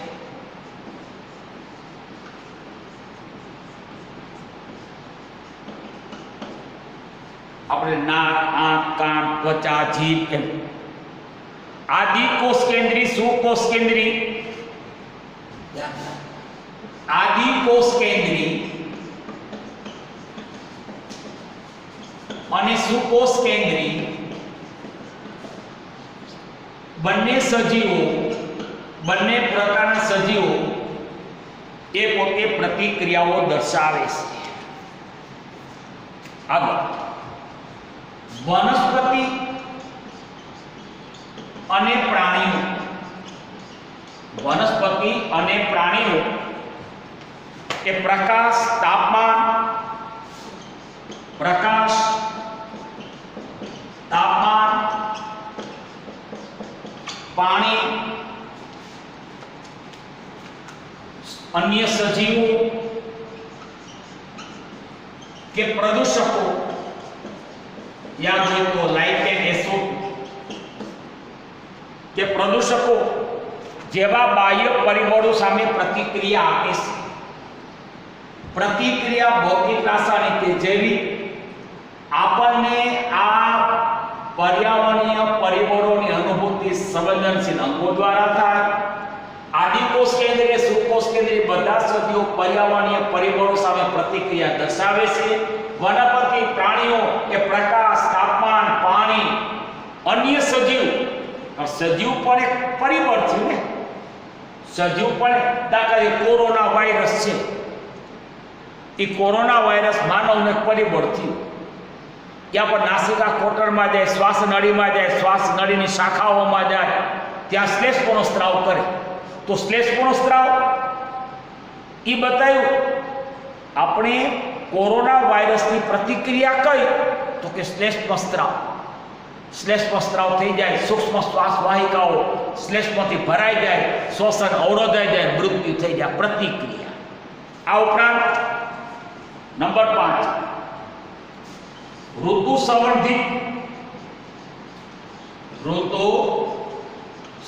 આપણે નાક, આંખ, કાન, ત્વચા, જીભ એમ. આદિ કોષ કેન્દ્રી, સુકોષ કેન્દ્રી, આદિ કોષ કેન્દ્રી અને સુકોષ કેન્દ્રી બંને સજીવો, બંને પ્રકારના સજીવો એ પોતે પ્રતિક્રિયાઓ દર્શાવે છે. આગળ વનસ્પતિ અને પ્રાણીઓ, વનસ્પતિ અને પ્રાણીઓ એ પ્રકાશ, તાપમાન, પ્રકાશ, તાપમાન, પાણી, અન્ય સજીવો કે પ્રદૂષકો, યાદ હોય તો લાઇકેન, એસોટ કે પ્રદૂષકો જેવા બાહ્ય પરિબળો સામે પ્રતિક્રિયા આપે છે. પ્રતિક્રિયા ભૌતિક, રાસાયણિક કે જૈવિક આપણને આ પર્યાવરણીય પરિબળોની અનુભૂતિ સંવેદનશીલ અંગો દ્વારા થાય. આદિકોષ કેન્દ્રીય, સુકોષ કેન્દ્રીય બધા સજીવો પર્યાવરણીય પરિબળો સામે પ્રતિક્રિયા દર્શાવે છે. વનસ્પતિ, પ્રાણીઓ એ પ્રકાશ, તાપમાન, પાણી, અન્ય સજીવ, સજીવ પણ એક પરિબળ છે ને. સજીવ પણ દાખલા કોરોના વાયરસ છે, એ કોરોના વાયરસ માનવને પરિબળ થયું. ત્યાં પણ નાસિકા કોટરમાં જાય, શ્વાસ નળીમાં જાય, શ્વાસ નળીની શાખાઓમાં જાય, ત્યાં શ્લેષપણો સ્ત્રાવ કરે. તો શ્લેષપણો સ્ત્રાવ એ બતાવ્યું આપણે કોરોના વાયરસની પ્રતિક્રિયા કઈ તો કે શ્લેષપણ સ્ત્રાવ. શ્લેષપણ સ્ત્રાવ થઈ જાય, સૂક્ષ્મ શ્વાસ વાહિકાઓ શ્લેષપણથી ભરાઈ જાય, શ્વસન અવરોધાઈ જાય, મૃત્યુ થઈ જાય. પ્રતિક્રિયા. આ ઉપરાંત નંબર 5 ઋતુ સંવર્ધિત, ઋતુ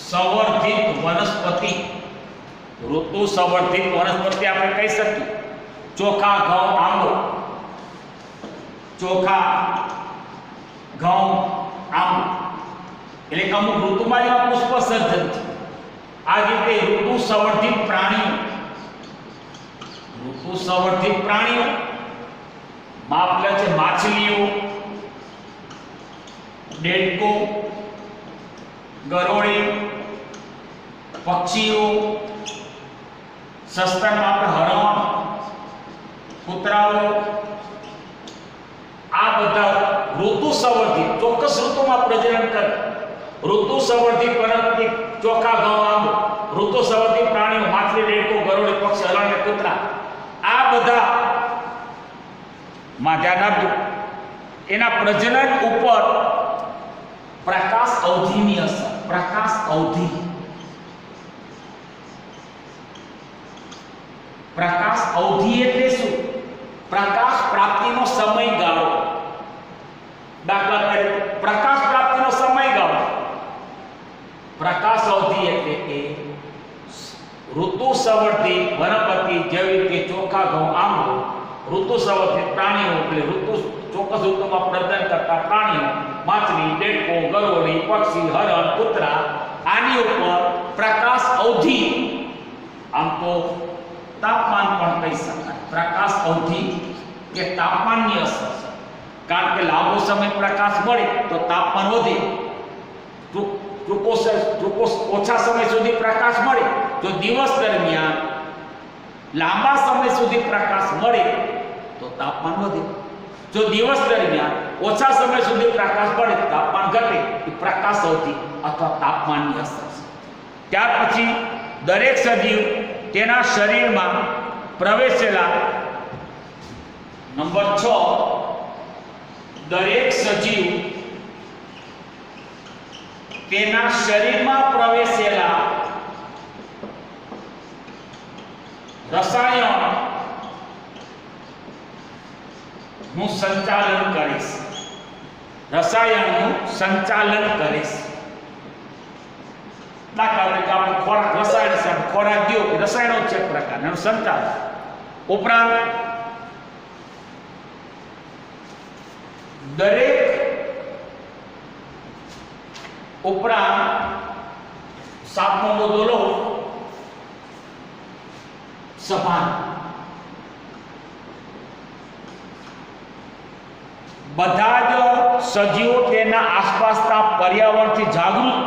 સંવર્ધિત વનસ્પતિ. ઋતુ સંવર્ધિત વનસ્પતિ આપણે કહી શકીએ ચોખા, ઘઉં, આંબો. ચોખા, ઘઉં, આંબો એટલે કે અમુક ઋતુમાં જેવા પુષ્પ સર્જન છે. આ રીતે ઋતુ સંવર્ધિત પ્રાણીઓ, ઋતુ સંવર્ધિત પ્રાણીઓ માપલે છે માછલીઓ, દેડકો, ગરોળી, પક્ષીઓ, સસ્તનમાં આપણે હરણ, કૂતરાઓ, આ બધા ઋતુ સંવર્ધિત ચોક્કસ ઋતુમાં પ્રજનન કરે. ઋતુ સંવર્ધિત વનસ્પતિ ચોખા, ઘઉં, આંબો. ઋતુ સંવર્ધિત પ્રાણીઓ માછલી, દેડકો, ગરોળી, પક્ષી, હરણ અને કૂતરા. આ બધા માં ધ્યાન આપજો. એના પ્રજનન ઉપર પ્રકાશ અવધિની અસર. પ્રકાશ અવધિ, પ્રકાશ અવધિ એટલે શું? પ્રકાશ પ્રાપ્તિનો સમયગાળો. દાખલા તરીકે પ્રકાશ પ્રાપ્તિનો સમયગાળો. પ્રકાશ અવધિ એટલે કે ઋતુ સંવર્ધિત વનસ્પતિ જેવી કે ચોખા, ઘઉં, આંબો. ઋતુ સંવર્ધિત પ્રાણીઓ એટલે ઋતુ ચોક્કસ ઋતુમાં પ્રજનન કરતા પ્રાણીઓ માછલી, દેડકો, ગરોળી, પક્ષી, હરણ, કૂતરા. આની ઉપર પ્રકાશ અવધિ, આમ તો તાપમાન પણ કહી શકાય. પ્રકાશ અવધિ કે તાપમાનની અસર છે. કારણ કે લાંબો સમય પ્રકાશ મળે તો તાપમાન વધે, ઓછા સમય સુધી પ્રકાશ મળે તો દિવસ દરમિયાન લાંબા સમય સુધી પ્રકાશ મળે તો તાપમાન વધે. જો દિવસ દરમિયાન ઓછા સમય સુધી પ્રકાશ પડે તાપમાન ઘટે. એ પ્રકાશ અવધિ અથવા તાપમાનની અસર છે. ત્યાર પછી દરેક સજીવ તેના શરીરમાં પ્રવેશેલા નંબર 6 દરેક સજીવ તેના શરીરમાં પ્રવેશેલા રસાયણ નું સંચાલન કરીશ. રસાયણનું સંચાલન કરીશ. દાખલા તરીકે આપણે ખોરાક રસાયણ છે, ખોરાક દો કે રસાયણો છે એક પ્રકારનું એનું સંચાલન. ઉપરાંત દરેક સાપનો મુદ્દો લો, સભાન. બધા જ સજીવો તેના આસપાસના પર્યાવરણથી જાગૃત.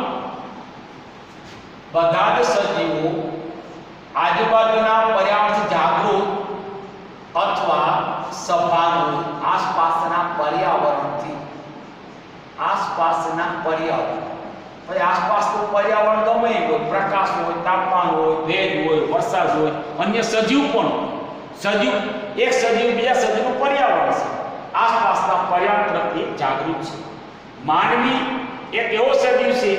બધા જ સજીવો આજુબાજુના પર્યાવરણથી જાગૃત અથવા સભાન હોય. આસપાસના પર્યાવરણથી, આસપાસના પર્યાવરણ. પછી આસપાસનું પર્યાવરણ ગમે હોય, પ્રકાશ હોય, તાપમાન હોય, ભેજ હોય, વરસાદ હોય, અન્ય સજીવ પણ. સજીવ એક સજીવ બીજા સજીવનું પર્યાવરણ છે. આસપાસના પર્યાવરણ પ્રત્યે જાગૃત છે. માનવી એક એવો સજીવ છે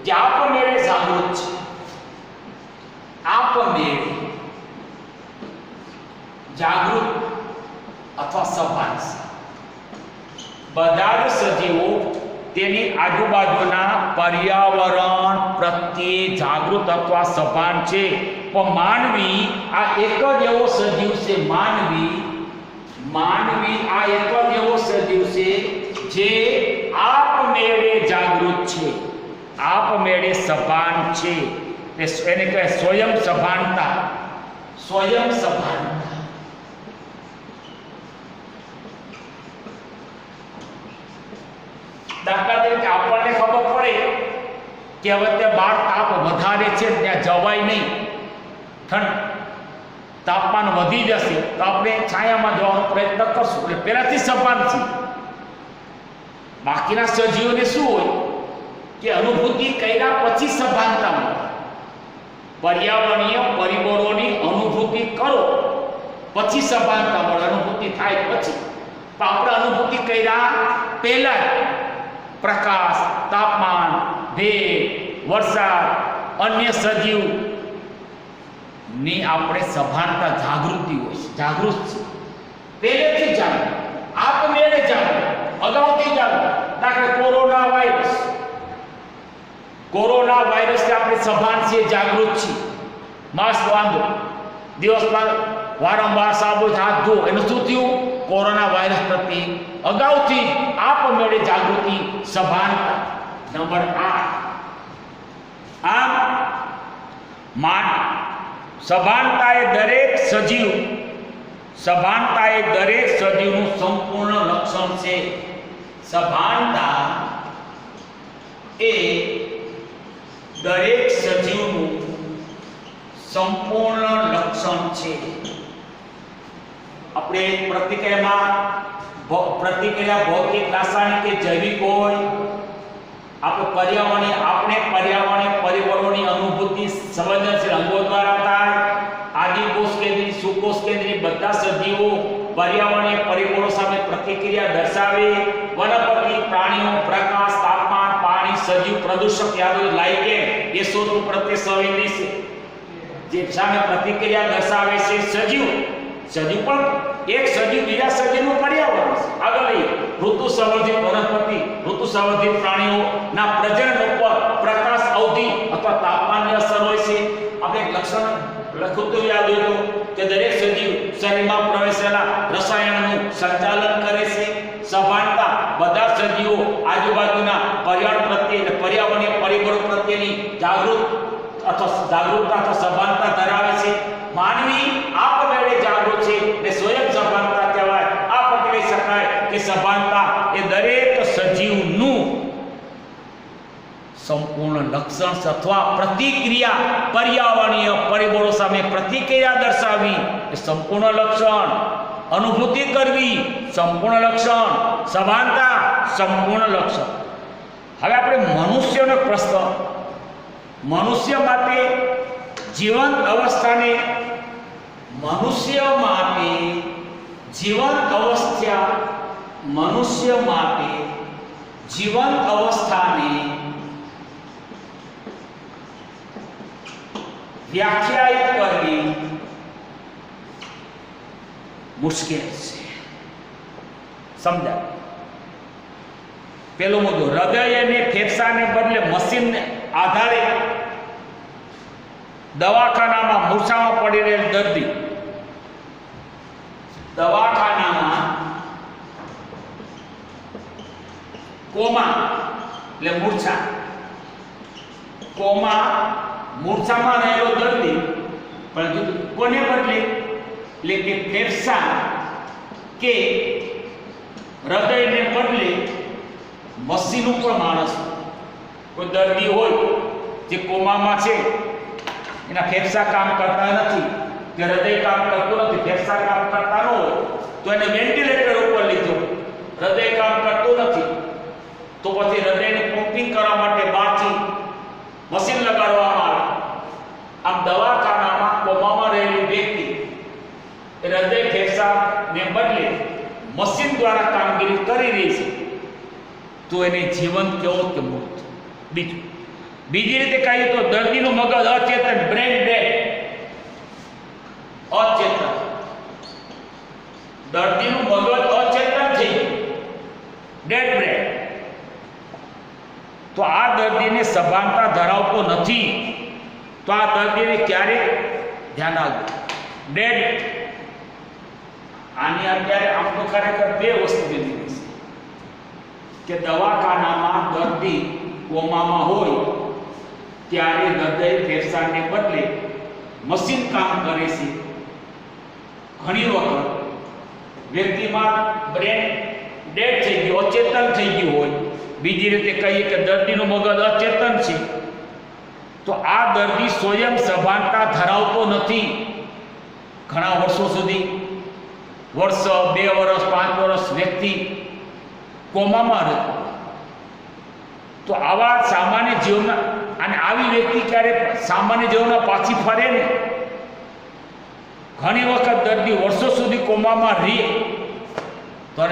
જે આપમેળે જાગૃત છે. આપમેળે જાગૃત અથવા સભાન છે. બધા જ સજીવો તેની આજુબાજુના પર્યાવરણ પ્રત્યે જાગૃત અથવા સભાન છે. પણ માનવી આ એક જ એવો સજીવ છે. માનવી આ એક જ એવો સજીવ છે જે આપમેળે જાગૃત છે, આપમેળે સભાન છે. એને કહે સ્વયં સભાનતા. સ્વયં સભાનતા. દાખલા તરીકે આપણને ખબર પડે કે હવે ત્યાં બહાર તાપ વધારે છે, ત્યાં જવાય નહીં, તાપમાન વધી જશે તો આપણે છાયામાં જવાનો પ્રયત્ન કરશું. એટલે પહેલાથી સભાન છે. બાકીના સજીવોને શું હોય કે અનુભૂતિ કર્યા પછી સભાનતા મળે. પર્યાવરણીય પરિબળોની અનુભૂતિ કરો પછી સભાનતા મળે. અનુભૂતિ થાય પછી. તો આપણે અનુભૂતિ કર્યા પહેલા પ્રકાશ, તાપમાન, ભેજ, વરસાદ, અન્ય સજીવ ની આપણે સભાનતા જાગૃતિ હોય છે. જાગૃત છે પહેલેથી જાગૃત, આપમેળે જાગૃત, અગાઉથી જાગૃત. દાખલા કોરોના વાયરસથી આપણે સભાન છીએ, જાગૃત છીએ. માસ્ક બાંધો, દિવસમાં વારંવાર સાબુ હાથ ધો. એનું શું થયું? કોરોના વાયરસ પ્રત્યે અગાઉથી આપમેળે જાગૃતિ, સભાનતા. નંબર 8 આમ સભાનતા એ દરેક સજીવનું સંપૂર્ણ લક્ષણ છે. સભાનતા એ દરેક સજીવનું સંપૂર્ણ લક્ષણ છે. આપણે પ્રતિક્રિયા ભૌતિક, રાસાયણિક કે જૈવિક હોય. આપણે પર્યાવરણીય પરિબળોની અનુભૂતિ સંવેદનશીલ અંગો દ્વારા થાય. આદિકોષ કેન્દ્રી, સુકોષ કેન્દ્રી બધા સજીવો પર્યાવરણીય પરિબળો સામે પ્રતિક્રિયા દર્શાવે. વનસ્પતિ, પ્રાણીઓ, પ્રકાશ, તાપમાન, પાણી, સજીવ, પ્રદૂષક, લાઇકેન એ SO2 પ્રત્યે સંવેદનશીલ જે સામે પ્રતિક્રિયા દર્શાવે છે. સજીવ પણ એક સજીવ બીજા સજીવનું પર્યાવરણ છે. આગળ લઈએ ઋતુ સંબંધિત વનસ્પતિ, ઋતુ સંબંધિત પ્રાણીઓના પ્રજનન ઉપર પ્રકાશ અવધિ અથવા તાપમાનની અસર હોય છે. આપણે એક લક્ષણ લખતું યાદ હોય કે દરેક સજીવ શરીરમાં પ્રવેશેલા રસાયણનું સંચાલન કરે છે. સભાનતા બધા સજીવો આજુબાજુના પર્યાવરણ પ્રત્યે, પર્યાવરણીય પરિબળો પ્રત્યેની જાગૃતતા અથવા સભાનતા ધરાવે છે. માનવી આપમેળે જાગૃત છે એટલે સ્વયં સભાનતા કહેવાય. આ પણ કહી શકાય કે સભાનતા એ દરેક સજીવનું સંપૂર્ણ લક્ષણ અથવા પ્રતિક્રિયા, પર્યાવરણીય પરિબળો સામે પ્રતિક્રિયા દર્શાવવી એ સંપૂર્ણ લક્ષણ. અનુભૂતિ કરવી સંપૂર્ણ લક્ષણ. સભાનતા સંપૂર્ણ લક્ષણ. હવે આપણે મનુષ્યનો પ્રશ્ન, મનુષ્ય માટે જીવંત અવસ્થાને, મનુષ્ય માટે જીવંત અવસ્થા, મનુષ્ય માટે જીવંત અવસ્થાને વ્યાખ્યાયિત કરવી મુશ્કેલ છે. સમજાય? પેલો મુદ્દો, હૃદય અને ફેફસાને બદલે મશીનને આધારે દવાખાનામાં મૂર્છામાં પડી રહેલ દર્દી, દવાખાનામાં કોમા એટલે મૂર્છા, કોમા મૂર્છામાં રહેલો દર્દી, પરંતુ કોને બદલે? એટલે કે ફેફસા કે હૃદયને બદલે મશીન ઉપર માણસ, કોઈ દર્દી હોય જે કોમામાં છે, એના ફેફસા કામ કરતા નથી, કે હૃદય કામ કરતું નથી, ફેફસા કામ કરતા ન હોય તો એને વેન્ટિલેટર ઉપર લીધો, હૃદય કામ કરતું નથી તો પછી હૃદયને પંપિંગ કરવા માટે બહારથી મશીન લગાડવામાં આવે. આમ દવાખાનામાં કોમામાં રહેલી વ્યક્તિ હૃદય ફેફસાને બદલે મશીન દ્વારા કામગીરી કરી રહી છે, તો એને જીવંત કેવો કે મૃત? બીજી રીતે કહીએ તો દર્દીનું મગજ અચેતન, બ્રેન ડેડ, અચેતન, દર્દીનું મગજ અચેતન થઈ ગયું, ડેડ બ્રેન. તો આ દર્દીને સભાનતા ધરાવતો નથી, તો આ દર્દીને ક્યારે ધ્યાન આપવું? ડેડ. આની અત્યારે આમ તો ખરેખર બે વસ્તુ કીધી છે કે દવાખાનામાં દર્દી કોમામાં હોય ત્યારે હૃદય ફેફસાને બદલે મશીન કામ કરે છે. ઘણી વખત વ્યક્તિમાં બ્રેન ડેડ થઈ ગયું, અચેતન થઈ ગયું હોય. બીજી રીતે કહીએ કે દર્દીનું મગજ અચેતન છે, તો આ દર્દી સ્વયં સભાનતા ધરાવતો નથી. ઘણા વર્ષો સુધી, વર્ષ, 2 વર્ષ, 5 વર્ષ વ્યક્તિ કોમામાં રહેતો, તો આવા સામાન્ય જીવનના, અને આવી વ્યક્તિ ક્યારે સામાન્ય જીવનમાં પાછી ફરે ને? ઘણી વખત દર્દી વર્ષો સુધી કોમામાં રહે તો